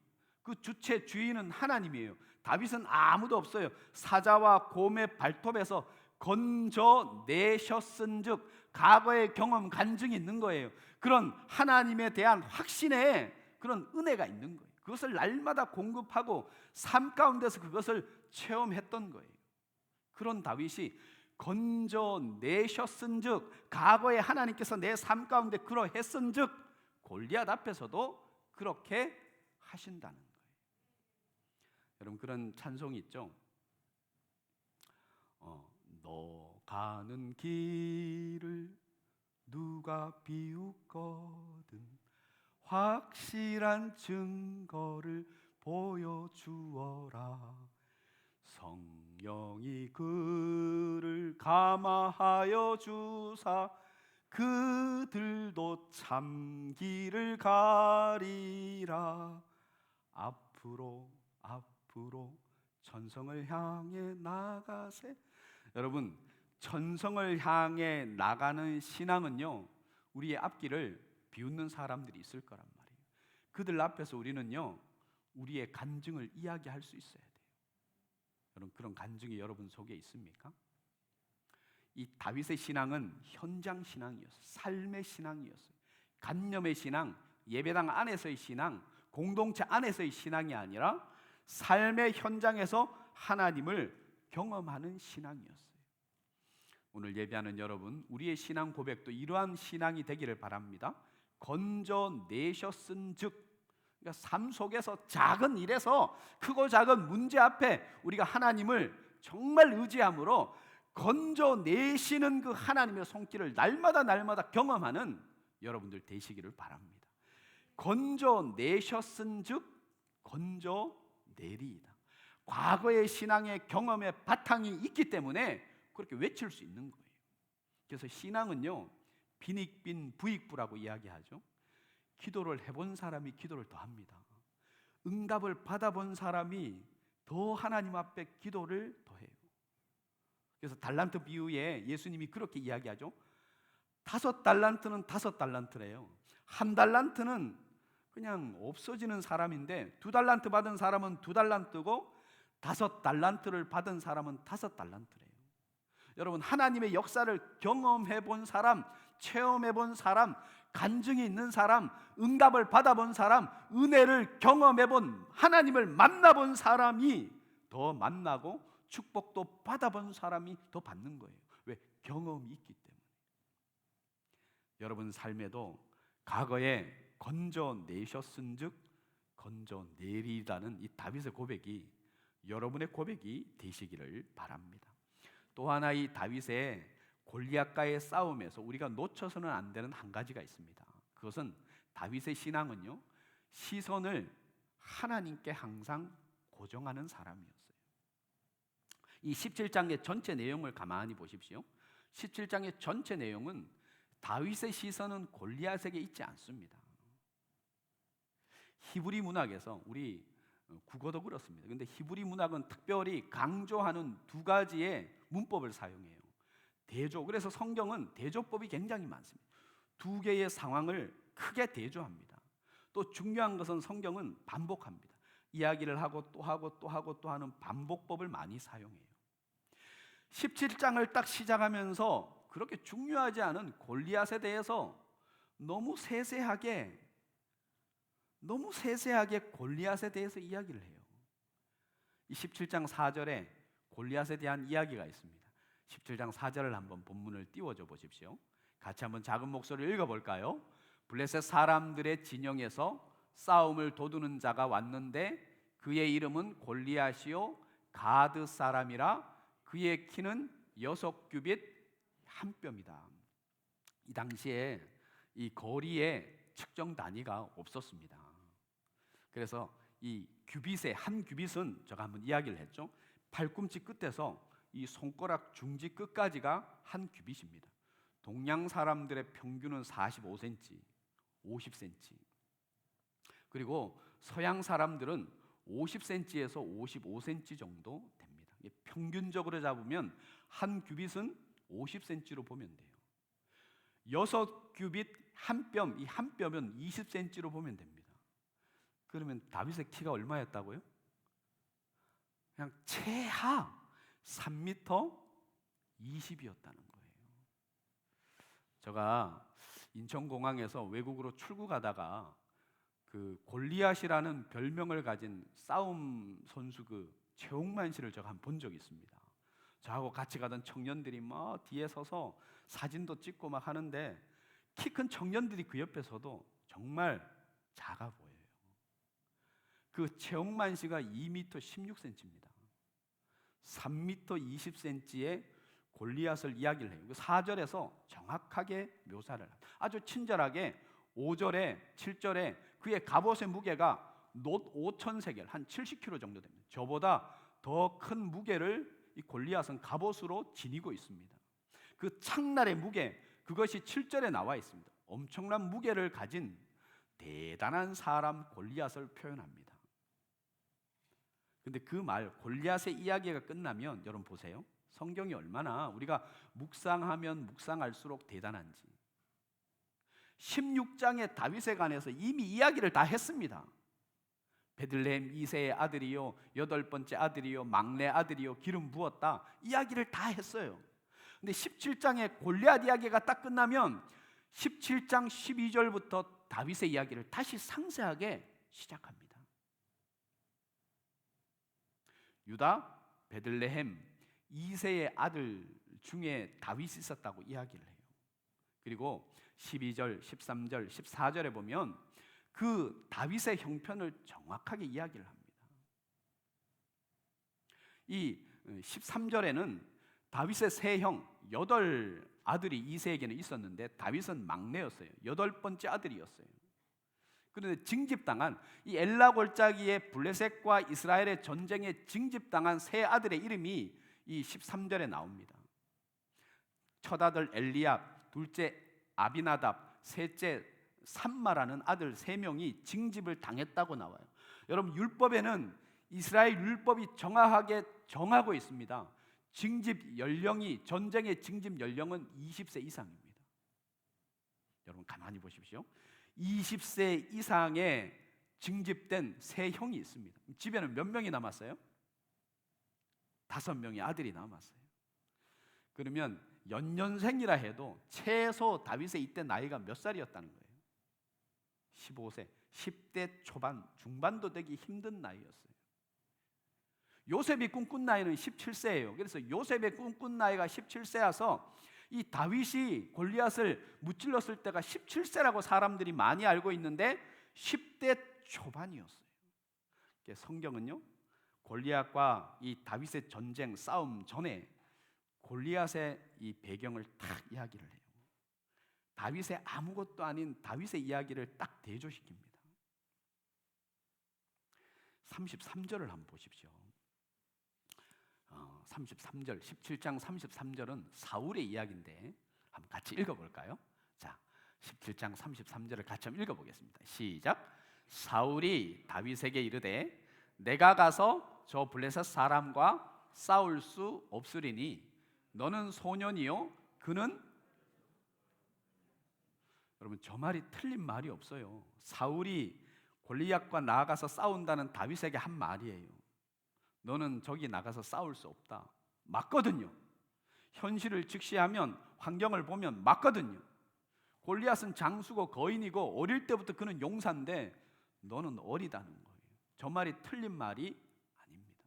그 주체 주인은 하나님이에요. 다윗은 아무도 없어요. 사자와 곰의 발톱에서 건져내셨은즉 과거의 경험, 간증이 있는 거예요. 그런 하나님에 대한 확신의 그런 은혜가 있는 거예요. 그것을 날마다 공급하고 삶 가운데서 그것을 체험했던 거예요. 그런 다윗이 건져내셨은즉, 과거에 하나님께서 내 삶 가운데 그러했은즉 골리앗 앞에서도 그렇게 하신다는 거예요. 여러분, 그런 찬송이 있죠. 너 가는 길을 누가 비웃거든 확실한 증거를 보여주어라. 성령이 그를 감화하여 주사 그들도 참 길을 가리라. 앞으로 천성을 향해 나가세. 여러분, 천성을 향해 나가는 신앙은요, 우리의 앞길을 비웃는 사람들이 있을 거란 말이에요. 그들 앞에서 우리는요, 우리의 간증을 이야기할 수 있어야 돼요. 여러분, 그런 간증이 여러분 속에 있습니까? 이 다윗의 신앙은 현장 신앙이었어요. 삶의 신앙이었어요. 간념의 신앙, 예배당 안에서의 신앙, 공동체 안에서의 신앙이 아니라 삶의 현장에서 하나님을 경험하는 신앙이었어요. 오늘 예배하는 여러분, 우리의 신앙 고백도 이러한 신앙이 되기를 바랍니다. 건져내셨은즉, 그러니까 삶 속에서 작은 일에서 크고 작은 문제 앞에 우리가 하나님을 정말 의지함으로 건져내시는 그 하나님의 손길을 날마다 경험하는 여러분들 되시기를 바랍니다. 건져내셨은즉 건져내리이다. 과거의 신앙의 경험의 바탕이 있기 때문에 그렇게 외칠 수 있는 거예요. 그래서 신앙은요, 빈익빈 부익부라고 이야기하죠. 기도를 해본 사람이 기도를 더 합니다. 응답을 받아본 사람이 더 하나님 앞에 기도를 더 해요. 그래서 달란트 비유에 예수님이 그렇게 이야기하죠. 5달란트는 5달란트래요. 1달란트는 그냥 없어지는 사람인데 2달란트 받은 사람은 2달란트고 5달란트를 받은 사람은 5달란트래요. 여러분, 하나님의 역사를 경험해 본 사람, 체험해 본 사람, 간증이 있는 사람, 응답을 받아본 사람, 은혜를 경험해 본, 하나님을 만나본 사람이 더 만나고 축복도 받아본 사람이 더 받는 거예요. 왜? 경험이 있기 때문에. 여러분 삶에도 과거에 건져내셨은즉 건져내리라는 이 다윗의 고백이 여러분의 고백이 되시기를 바랍니다. 또 하나 이 다윗의 골리앗과의 싸움에서 우리가 놓쳐서는 안 되는 한 가지가 있습니다. 그것은 다윗의 신앙은요, 시선을 하나님께 항상 고정하는 사람이었어요. 이 17장의 전체 내용을 가만히 보십시오. 17장의 전체 내용은 다윗의 시선은 골리앗에게 있지 않습니다. 히브리 문학에서, 우리 국어도 그렇습니다. 그런데 히브리 문학은 특별히 강조하는 2가지의 문법을 사용해요. 대조. 그래서 성경은 대조법이 굉장히 많습니다. 2개의 상황을 크게 대조합니다. 또 중요한 것은 성경은 반복합니다. 이야기를 하고 또 하고 또 하고 또 하는 반복법을 많이 사용해요. 17장을 딱 시작하면서 그렇게 중요하지 않은 골리앗에 대해서 너무 세세하게 골리앗에 대해서 이야기를 해요. 이 17장 4절에 골리앗에 대한 이야기가 있습니다. 17장 4절을 한번 본문을 띄워줘 보십시오. 같이 한번 작은 목소리로 읽어볼까요? 블레셋 사람들의 진영에서 싸움을 도두는 자가 왔는데 그의 이름은 골리앗이요 가드 사람이라 그의 키는 6규빗 1뼘이다. 이 당시에 이 거리에 측정 단위가 없었습니다. 그래서 이 규빗의 한 규빗은 제가 한번 이야기를 했죠. 팔꿈치 끝에서 이 손가락 중지 끝까지가 한 규빗입니다. 동양 사람들의 평균은 45cm, 50cm. 그리고 서양 사람들은 50cm에서 55cm 정도 됩니다. 평균적으로 잡으면 한 규빗은 50cm로 보면 돼요. 6규빗 한 뼘, 이 한 뼘은 20cm로 보면 됩니다. 그러면 다윗의 키가 얼마였다고요? 그냥 최하 3m 20이었다는 거예요. 제가 인천공항에서 외국으로 출국하다가 그 골리앗이라는 별명을 가진 싸움 선수 그 최홍만 씨를 제가 한번 본 적이 있습니다. 저하고 같이 가던 청년들이 막 뒤에 서서 사진도 찍고 막 하는데 키 큰 청년들이 그 옆에 서도 정말 작아 보여요. 그 최홍만 씨가 2m 16cm입니다. 3m 20cm의 골리앗을 이야기를 해요. 4절에서 정확하게 묘사를 해요. 아주 친절하게 5절에 7절에 그의 갑옷의 무게가 놋 5,000세겔 한 70kg 정도 됩니다. 저보다 더 큰 무게를 이 골리앗은 갑옷으로 지니고 있습니다. 그 창날의 무게, 그것이 7절에 나와 있습니다. 엄청난 무게를 가진 대단한 사람 골리앗을 표현합니다. 근데 그 말 골리앗의 이야기가 끝나면 여러분 보세요. 성경이 얼마나 우리가 묵상하면 묵상할수록 대단한지. 16장의 다윗에 관해서 이미 이야기를 다 했습니다. 베들레헴 이새의 아들이요 8번째 아들이요 막내 아들이요 기름 부었다 이야기를 다 했어요. 근데 17장의 골리앗 이야기가 딱 끝나면 17장 12절부터 다윗의 이야기를 다시 상세하게 시작합니다. 유다 베들레헴 이새의 아들 중에 다윗이 있었다고 이야기를 해요. 그리고 12절, 13절, 14절에 보면 그 다윗의 형편을 정확하게 이야기를 합니다. 이 13절에는 다윗의 세 형 8 아들이 이새에게는 있었는데 다윗은 막내였어요. 8번째 아들이었어요. 그런데 징집당한 이 엘라 골짜기의 블레셋과 이스라엘의 전쟁에 징집당한 세 아들의 이름이 이 13절에 나옵니다. 첫 아들 엘리압, 둘째 아비나답, 셋째 삼마라는 아들 세 명이 징집을 당했다고 나와요. 여러분, 율법에는 이스라엘 율법이 정확하게 정하고 있습니다. 징집 연령이, 전쟁의 징집 연령은 20세 이상입니다. 여러분 가만히 보십시오. 20세 이상의 징집된 세 형이 있습니다. 집에는 몇 명이 남았어요? 5명의 아들이 남았어요. 그러면 연년생이라 해도 최소 다윗의 이때 나이가 몇 살이었다는 거예요? 15세, 10대 초반, 중반도 되기 힘든 나이였어요. 요셉이 꿈꾼 나이는 17세예요. 그래서 요셉의 꿈꾼 나이가 17세라서 이 다윗이 골리앗을 무찔렀을 때가 17세라고 사람들이 많이 알고 있는데 10대 초반이었어요. 성경은요, 골리앗과 이 다윗의 전쟁 싸움 전에 골리앗의 이 배경을 딱 이야기를 해요. 다윗의 아무것도 아닌 다윗의 이야기를 딱 대조시킵니다. 33절을 한번 보십시오. 33절, 17장 33절은 사울의 이야기인데 한번 같이 읽어볼까요? 자, 17장 33절을 같이 한번 읽어보겠습니다. 시작. 사울이 다윗에게 이르되 내가 가서 저 블레셋 사람과 싸울 수 없으리니 너는 소년이요 그는, 여러분 저 말이 틀린 말이 없어요. 사울이 골리앗과 나아가서 싸운다는 다윗에게 한 말이에요. 너는 저기 나가서 싸울 수 없다. 맞거든요. 현실을 직시하면, 환경을 보면 맞거든요. 골리앗은 장수고 거인이고 어릴 때부터 그는 용사인데 너는 어리다는 거예요. 저 말이 틀린 말이 아닙니다.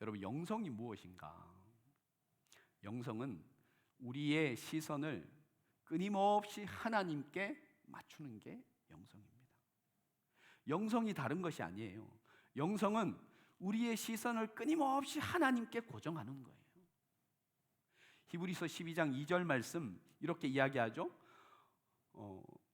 여러분, 영성이 무엇인가? 영성은 우리의 시선을 끊임없이 하나님께 맞추는 게 영성입니다. 영성이 다른 것이 아니에요. 영성은 우리의 시선을 끊임없이 하나님께 고정하는 거예요. 히브리서 12장 2절 말씀 이렇게 이야기하죠.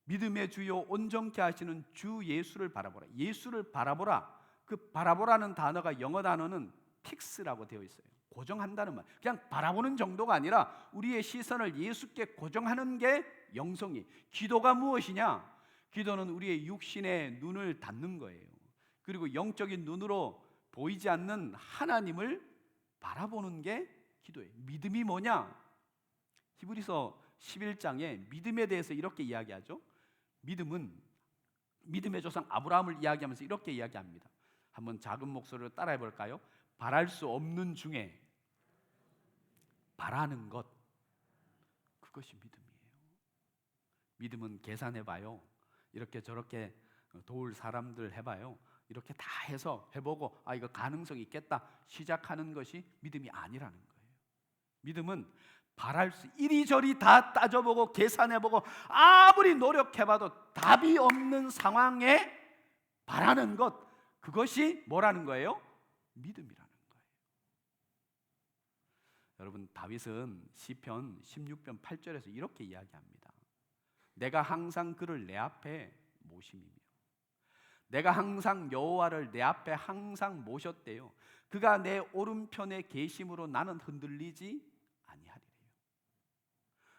믿음의 주요 온전케 하시는 주 예수를 바라보라. 예수를 바라보라. 그 바라보라는 단어가 영어 단어는 픽스라고 되어 있어요. 고정한다는 말. 그냥 바라보는 정도가 아니라 우리의 시선을 예수께 고정하는 게 영성이. 기도가 무엇이냐? 기도는 우리의 육신의 눈을 닫는 거예요. 그리고 영적인 눈으로 보이지 않는 하나님을 바라보는 게 기도예요. 믿음이 뭐냐? 히브리서 11장에 믿음에 대해서 이렇게 이야기하죠. 믿음은 믿음의 조상 아브라함을 이야기하면서 이렇게 이야기합니다. 한번 작은 목소리로 따라해 볼까요? 바랄 수 없는 중에 바라는 것, 그것이 믿음이에요. 믿음은 계산해봐요. 이렇게 저렇게 도울 사람들 해봐요. 이렇게 다 해서 해보고 이거 가능성이 있겠다 시작하는 것이 믿음이 아니라는 거예요. 믿음은 바랄 수, 이리저리 다 따져보고 계산해보고 아무리 노력해봐도 답이 없는 상황에 바라는 것, 그것이 뭐라는 거예요? 믿음이라는 거예요. 여러분, 다윗은 시편 16편 8절에서 이렇게 이야기합니다. 내가 항상 그를 내 앞에 모심이며 내가 항상 여호와를 내 앞에 항상 모셨대요. 그가 내 오른편에 계심으로 나는 흔들리지 아니하리래요.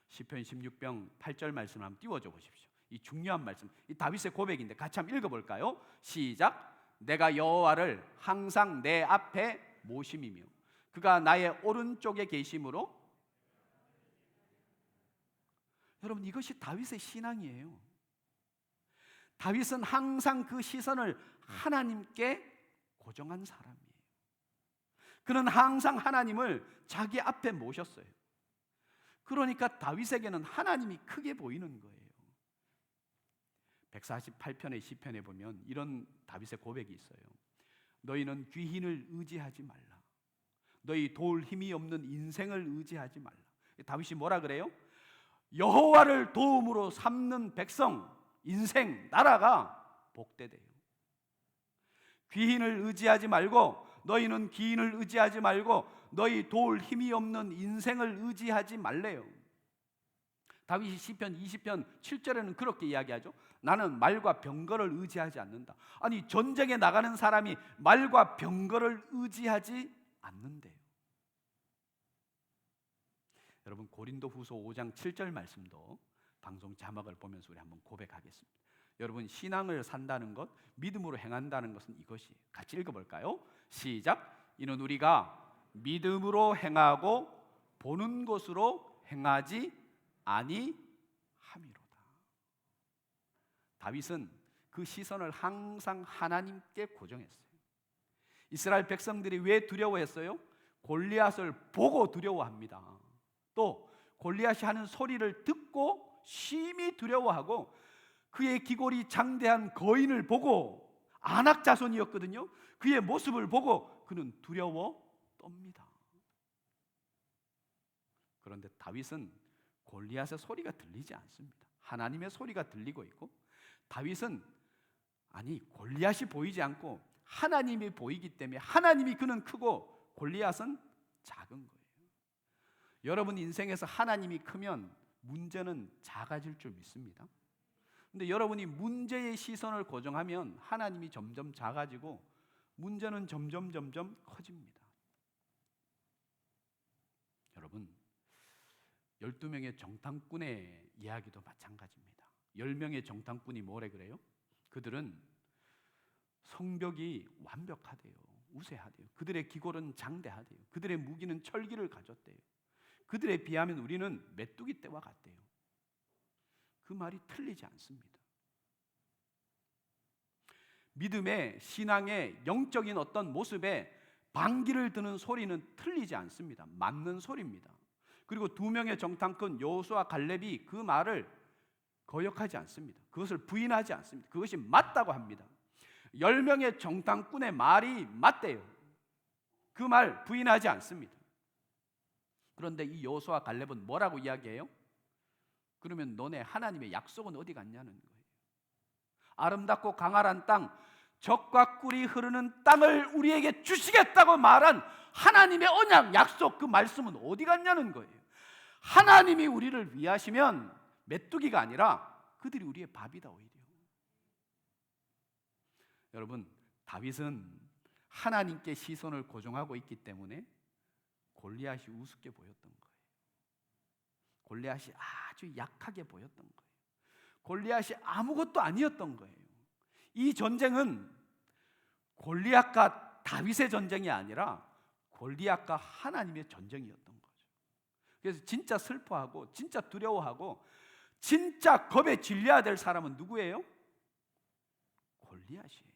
시편 16편 8절 말씀을 한번 띄워줘 보십시오. 이 중요한 말씀, 이 다윗의 고백인데 같이 한번 읽어볼까요? 시작. 내가 여호와를 항상 내 앞에 모심이며 그가 나의 오른쪽에 계심으로. 여러분, 이것이 다윗의 신앙이에요. 다윗은 항상 그 시선을 하나님께 고정한 사람이에요. 그는 항상 하나님을 자기 앞에 모셨어요. 그러니까 다윗에게는 하나님이 크게 보이는 거예요. 148편의 시편에 보면 이런 다윗의 고백이 있어요. 너희는 귀인을 의지하지 말라. 너희 도울 힘이 없는 인생을 의지하지 말라. 다윗이 뭐라 그래요? 여호와를 도움으로 삼는 백성, 인생, 나라가 복되대요. 귀인을 의지하지 말고, 너희는 귀인을 의지하지 말고 너희 도울 힘이 없는 인생을 의지하지 말래요. 다윗이 시편 20편 7절에는 그렇게 이야기하죠. 나는 말과 병거를 의지하지 않는다. 아니, 전쟁에 나가는 사람이 말과 병거를 의지하지 않는데요. 여러분, 고린도후서 5장 7절 말씀도 방송 자막을 보면서 우리 한번 고백하겠습니다. 여러분, 신앙을 산다는 것, 믿음으로 행한다는 것은 이것이에요. 같이 읽어볼까요? 시작. 이는 우리가 믿음으로 행하고 보는 것으로 행하지 아니함이로다. 다윗은 그 시선을 항상 하나님께 고정했어요. 이스라엘 백성들이 왜 두려워했어요? 골리앗을 보고 두려워합니다. 또 골리앗이 하는 소리를 듣고 심히 두려워하고 그의 기골이 장대한 거인을 보고 아낙 자손이었거든요. 그의 모습을 보고 그는 두려워 떱니다. 그런데 다윗은 골리앗의 소리가 들리지 않습니다. 하나님의 소리가 들리고 있고, 다윗은 골리앗이 보이지 않고 하나님이 보이기 때문에 하나님이 그는 크고 골리앗은 작은 거예요. 여러분 인생에서 하나님이 크면 문제는 작아질 줄 믿습니다. 근데 여러분이 문제의 시선을 고정하면 하나님이 점점 작아지고 문제는 점점 커집니다. 여러분, 12명의 정탐꾼의 이야기도 마찬가지입니다. 10명의 정탐꾼이 뭐래 그래요? 그들은 성벽이 완벽하대요. 우세하대요. 그들의 기골은 장대하대요. 그들의 무기는 철기를 가졌대요. 그들에 비하면 우리는 메뚜기 떼와 같대요. 그 말이 틀리지 않습니다. 믿음의, 신앙의 영적인 어떤 모습에 방귀를 드는 소리는 틀리지 않습니다. 맞는 소리입니다. 그리고 2명의 정탐꾼 여호수아 갈렙이 그 말을 거역하지 않습니다. 그것을 부인하지 않습니다. 그것이 맞다고 합니다. 10명의 정탐꾼의 말이 맞대요. 그 말 부인하지 않습니다. 그런데 이 여호수아 갈렙은 뭐라고 이야기해요? 그러면 너네 하나님의 약속은 어디 갔냐는 거예요. 아름답고 강활한 땅, 젖과 꿀이 흐르는 땅을 우리에게 주시겠다고 말한 하나님의 언약, 약속, 그 말씀은 어디 갔냐는 거예요. 하나님이 우리를 위하시면 메뚜기가 아니라 그들이 우리의 밥이다 오히려. 여러분, 다윗은 하나님께 시선을 고정하고 있기 때문에 골리앗이 우습게 보였던 거예요. 골리앗이 아주 약하게 보였던 거예요. 골리앗이 아무것도 아니었던 거예요. 이 전쟁은 골리앗과 다윗의 전쟁이 아니라 골리앗과 하나님의 전쟁이었던 거죠. 그래서 진짜 슬퍼하고 진짜 두려워하고 진짜 겁에 질려야 될 사람은 누구예요? 골리앗이에요.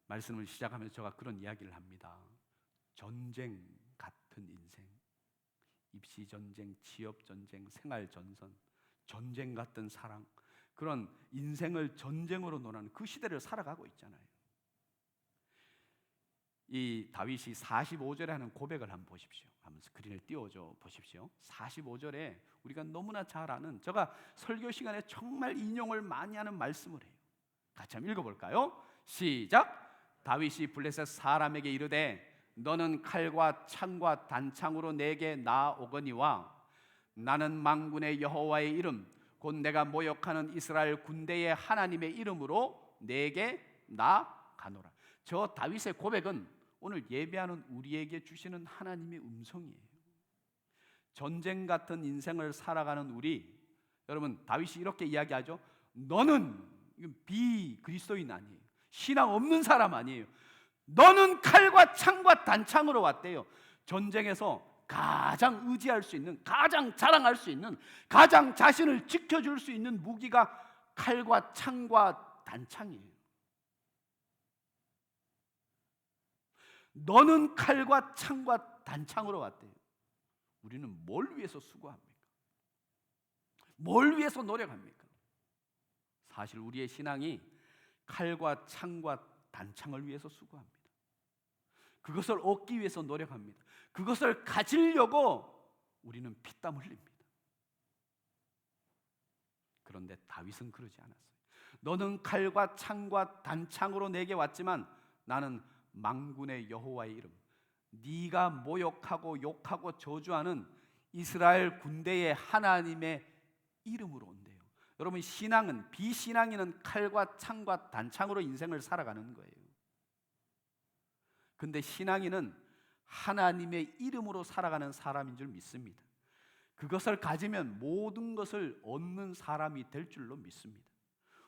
말씀을 시작하면서 제가 그런 이야기를 합니다. 전쟁 같은 인생, 입시 전쟁, 취업 전쟁, 생활 전선, 전쟁 같은 사랑, 그런 인생을 전쟁으로 논하는 그 시대를 살아가고 있잖아요. 이 다윗이 45절에 하는 고백을 한번 보십시오. 한번 스크린을 띄워줘 보십시오. 45절에 우리가 너무나 잘 아는, 제가 설교 시간에 정말 인용을 많이 하는 말씀을 해요. 같이 한번 읽어볼까요? 시작. 다윗이 블레셋 사람에게 이르되 너는 칼과 창과 단창으로 내게 나아오거니와 나는 만군의 여호와의 이름 곧 내가 모욕하는 이스라엘 군대의 하나님의 이름으로 내게 나아가노라. 저 다윗의 고백은 오늘 예배하는 우리에게 주시는 하나님의 음성이에요. 전쟁 같은 인생을 살아가는 우리, 여러분, 다윗이 이렇게 이야기하죠. 너는 비그리스도인 아니에요. 신앙 없는 사람 아니에요. 너는 칼과 창과 단창으로 왔대요. 전쟁에서 가장 의지할 수 있는, 가장 자랑할 수 있는, 가장 자신을 지켜줄 수 있는 무기가 칼과 창과 단창이에요. 너는 칼과 창과 단창으로 왔대요. 우리는 뭘 위해서 수고합니까? 뭘 위해서 노력합니까? 사실 우리의 신앙이 칼과 창과 단창을 위해서 수고합니다. 그것을 얻기 위해서 노력합니다. 그것을 가지려고 우리는 피땀 흘립니다. 그런데 다윗은 그러지 않았어요. 너는 칼과 창과 단창으로 내게 왔지만 나는 만군의 여호와의 이름, 네가 모욕하고 욕하고 저주하는 이스라엘 군대의 하나님의 이름으로 온대요. 여러분, 신앙은, 비신앙인은 칼과 창과 단창으로 인생을 살아가는 거예요. 근데 신앙인은 하나님의 이름으로 살아가는 사람인 줄 믿습니다. 그것을 가지면 모든 것을 얻는 사람이 될 줄로 믿습니다.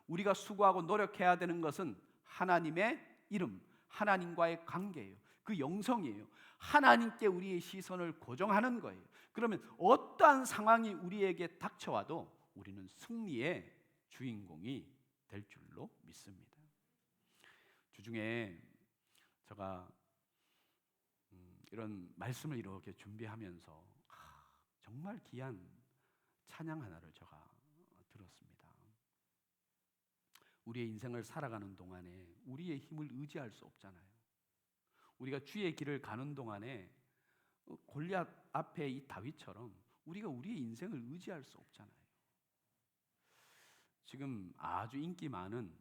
우리가 수고하고 노력해야 되는 것은 하나님의 이름, 하나님과의 관계예요. 그 영성이에요. 하나님께 우리의 시선을 고정하는 거예요. 그러면 어떠한 상황이 우리에게 닥쳐와도 우리는 승리의 주인공이 될 줄로 믿습니다. 주중에 제가 이런 말씀을 이렇게 준비하면서 정말 귀한 찬양 하나를 제가 들었습니다. 우리의 인생을 살아가는 동안에 우리의 힘을 의지할 수 없잖아요. 우리가 주의 길을 가는 동안에 골리앗 앞에 이 다윗처럼 우리가 우리의 인생을 의지할 수 없잖아요. 지금 아주 인기 많은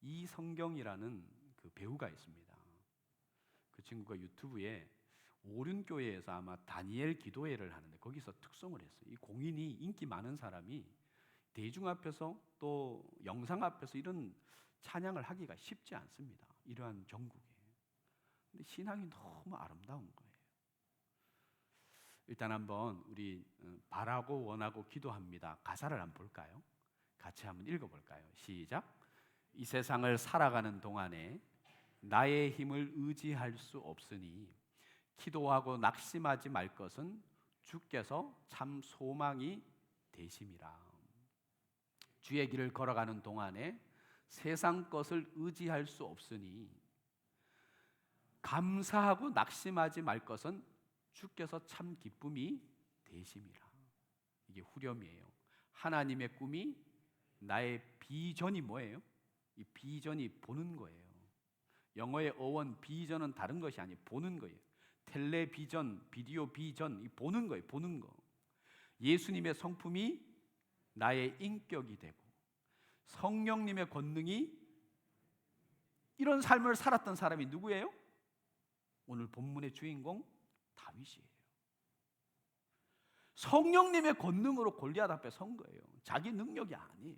이성경이라는 그 배우가 있습니다. 그 친구가 유튜브에 오륜교회에서 아마 다니엘 기도회를 하는데 거기서 특송을 했어요. 이 공인이, 인기 많은 사람이 대중 앞에서 또 영상 앞에서 이런 찬양을 하기가 쉽지 않습니다. 이러한 정국에. 근데 신앙이 너무 아름다운 거예요. 일단 한번 우리 바라고 원하고 기도합니다. 가사를 한번 볼까요? 같이 한번 읽어볼까요? 시작. 이 세상을 살아가는 동안에 나의 힘을 의지할 수 없으니 기도하고 낙심하지 말 것은 주께서 참 소망이 되심이라. 주의 길을 걸어가는 동안에 세상 것을 의지할 수 없으니 감사하고 낙심하지 말 것은 주께서 참 기쁨이 되심이라. 이게 후렴이에요. 하나님의 꿈이 나의 비전이 뭐예요? 이 비전이 보는 거예요. 영어의 어원 비전은 다른 것이 아니에요. 보는 거예요. 텔레비전, 비디오 비전, 이 보는 거예요. 보는 거. 예수님의 성품이 나의 인격이 되고 성령님의 권능이, 이런 삶을 살았던 사람이 누구예요? 오늘 본문의 주인공 다윗이에요. 성령님의 권능으로 골리앗 앞에 선 거예요. 자기 능력이 아니에요.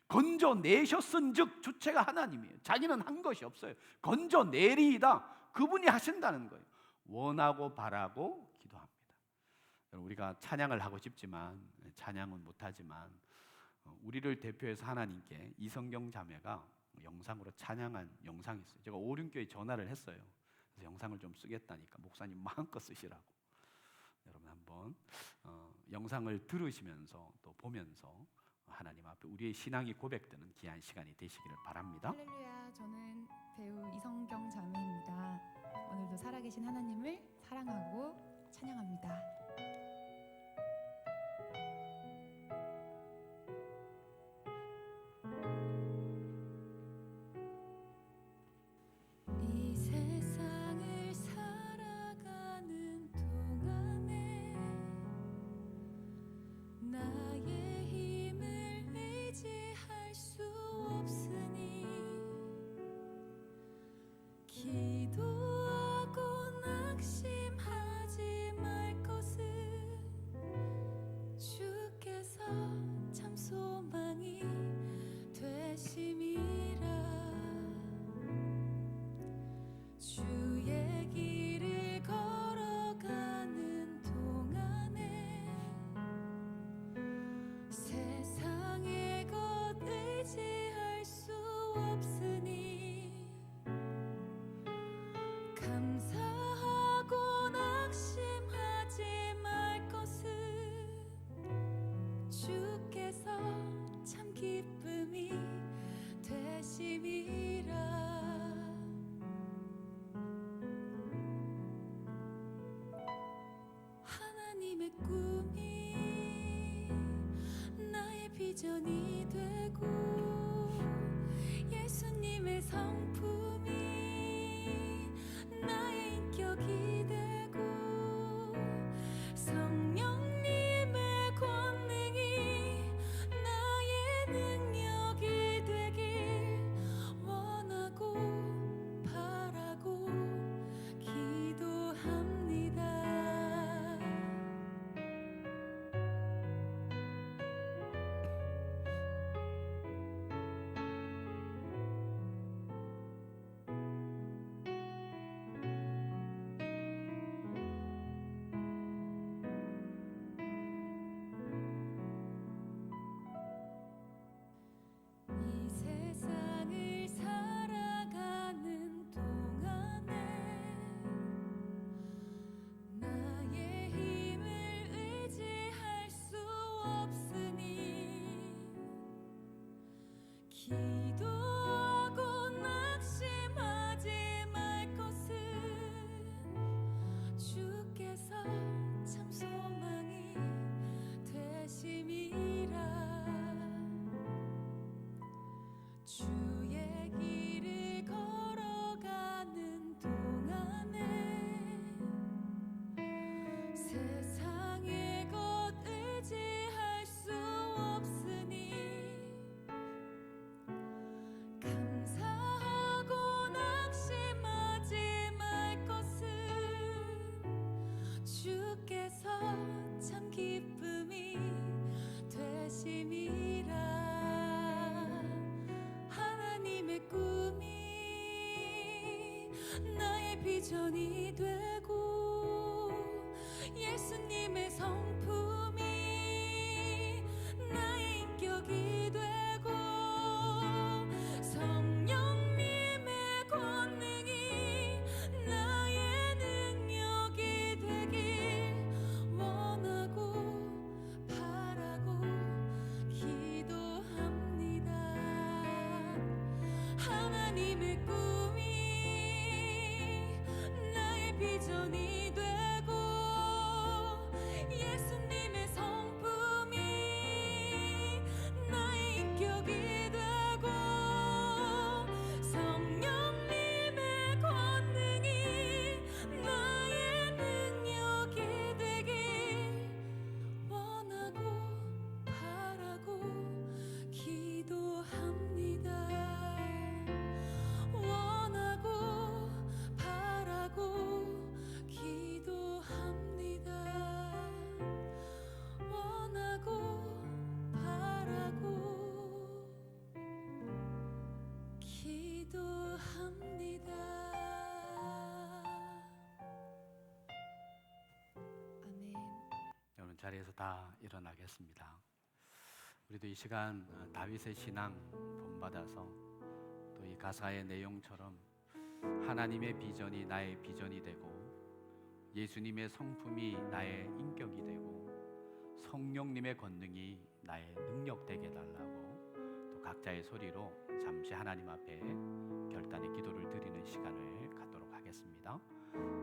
건져내셨은즉 주체가 하나님이에요. 자기는 한 것이 없어요. 건져내리이다. 그분이 하신다는 거예요. 원하고 바라고 기도합니다. 우리가 찬양을 하고 싶지만 찬양은 못하지만 우리를 대표해서 하나님께 이성경 자매가 영상으로 찬양한 영상이 있어요. 제가 오륜교회 전화를 했어요. 그래서 영상을 좀 쓰겠다니까 목사님 마음껏 쓰시라고. 여러분 한번 영상을 들으시면서 또 보면서 하나님 앞에 우리의 신앙이 고백되는 귀한 시간이 되시기를 바랍니다. 할렐루야, 저는 배우 이성경 자매입니다. 오늘도 살아계신 하나님을 사랑하고 찬양합니다. 이 세상을 살아가는 동안에 나의 힘을 의지할 수 없으니 기도하고 낙심하지 말 것은 주께서 참 소망이 되심이라. 주의 길을 걸어가는 동안에 세상의 것 의지할 수 없으니 감사하고 낙심하지 말 것은 주께서 참 기쁨이 되심이라. 하나님의 꿈이 나의 비전이 되고 예수님의 성품이 나의 인격이 되고 성령님의 권능이 나의 능력이 되길 원하고 바라고 기도합니다. 비전이 되고 예수님의 성품이 나의 인격이 되고 성령님의 권능이 나의 능력이 되길 원하고 바라고 기도합니다. 하나님의 꿈이 나의 비전이 되고 예수님의 성품이 나의 인격이 되고 성령님의 권능이 나의 능력이 되길 원하고 바라고 기도합니다. 원하고 바라고 기도합니다. 원하고 바라고 기도합니다. 아멘. 여러분 자리에서 다 일어나겠습니다. 우리도 이 시간 다윗의 신앙 본받아서 또 이 가사의 내용처럼 하나님의 비전이 나의 비전이 되고 예수님의 성품이 나의 인격이 되고 성령님의 권능이 나의 능력 되게 달라고 또 각자의 소리로 잠시 하나님 앞에 결단의 기도를 드리는 시간을 갖도록 하겠습니다.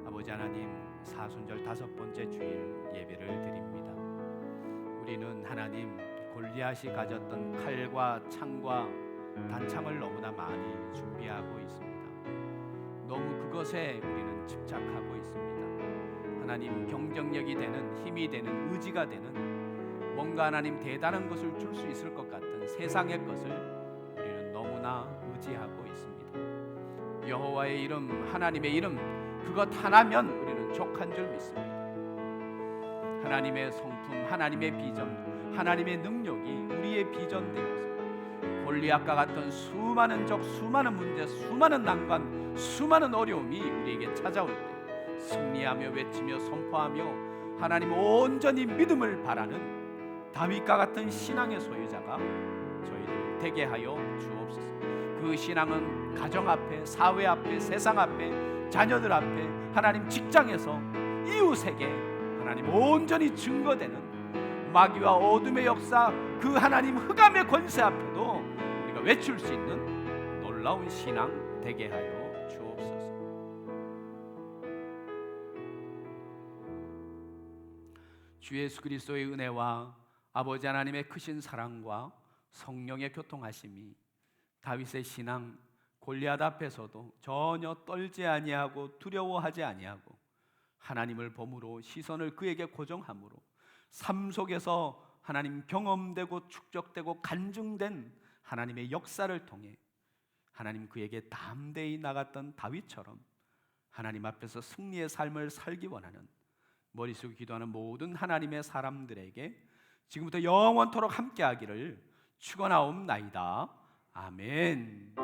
아버지 하나님, 사순절 5번째 주일 예배를 드립니다. 우리는 하나님 골리앗이 가졌던 칼과 창과 단창을 너무나 많이 준비하고 있습니다. 너무 그것에 우리는 집착하고 있습니다. 하나님, 경쟁력이 되는, 힘이 되는, 의지가 되는 뭔가 하나님 대단한 것을 줄 수 있을 것 같은 세상의 것을 우리는 너무나 의지하고 있습니다. 여호와의 이름, 하나님의 이름, 그것 하나면 우리는 족한 줄 믿습니다. 하나님의 성품, 하나님의 비전, 하나님의 능력이 우리의 비전 되어서 골리앗과 같은 수많은 적, 수많은 문제, 수많은 난관, 수많은 어려움이 우리에게 찾아올 때 승리하며 외치며 선포하며 하나님 온전히 믿음을 바라는 다윗과 같은 신앙의 소유자가 저희들 되게 하여 주옵소서. 그 신앙은 가정 앞에, 사회 앞에, 세상 앞에, 자녀들 앞에, 하나님 직장에서, 이웃에게 하나님 온전히 증거되는 마귀와 어둠의 역사, 그 하나님 흑암의 권세 앞에도 우리가 외칠 수 있는 놀라운 신앙 되게 하여 주옵소서. 주 예수 그리스도의 은혜와 아버지 하나님의 크신 사랑과 성령의 교통하심이 다윗의 신앙 골리앗 앞에서도 전혀 떨지 아니하고 두려워하지 아니하고 하나님을 범으로 시선을 그에게 고정함으로 삶 속에서 하나님 경험되고 축적되고 간증된 하나님의 역사를 통해 하나님 그에게 담대히 나갔던 다윗처럼 하나님 앞에서 승리의 삶을 살기 원하는 머릿속에 기도하는 모든 하나님의 사람들에게 지금부터 영원토록 함께하기를 축원하옵나이다. 아멘.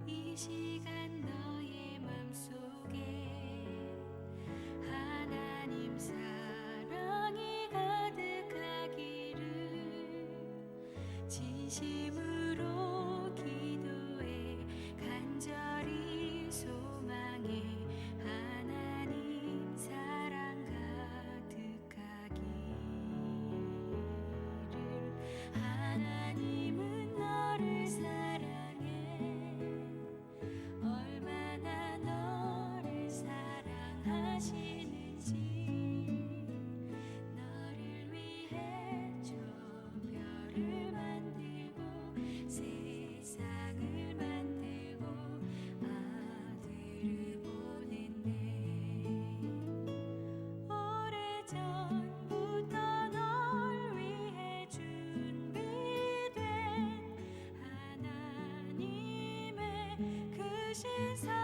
이 시간 너의 맘속에 하나님 사랑이 가득하기를 진심으로 기도해 간절히 소망해 하나님 사랑 가득하기를 하나님은 너를 사랑해 얼마나 너를 사랑하시는지 너를 위해 저 별을 만들고 주신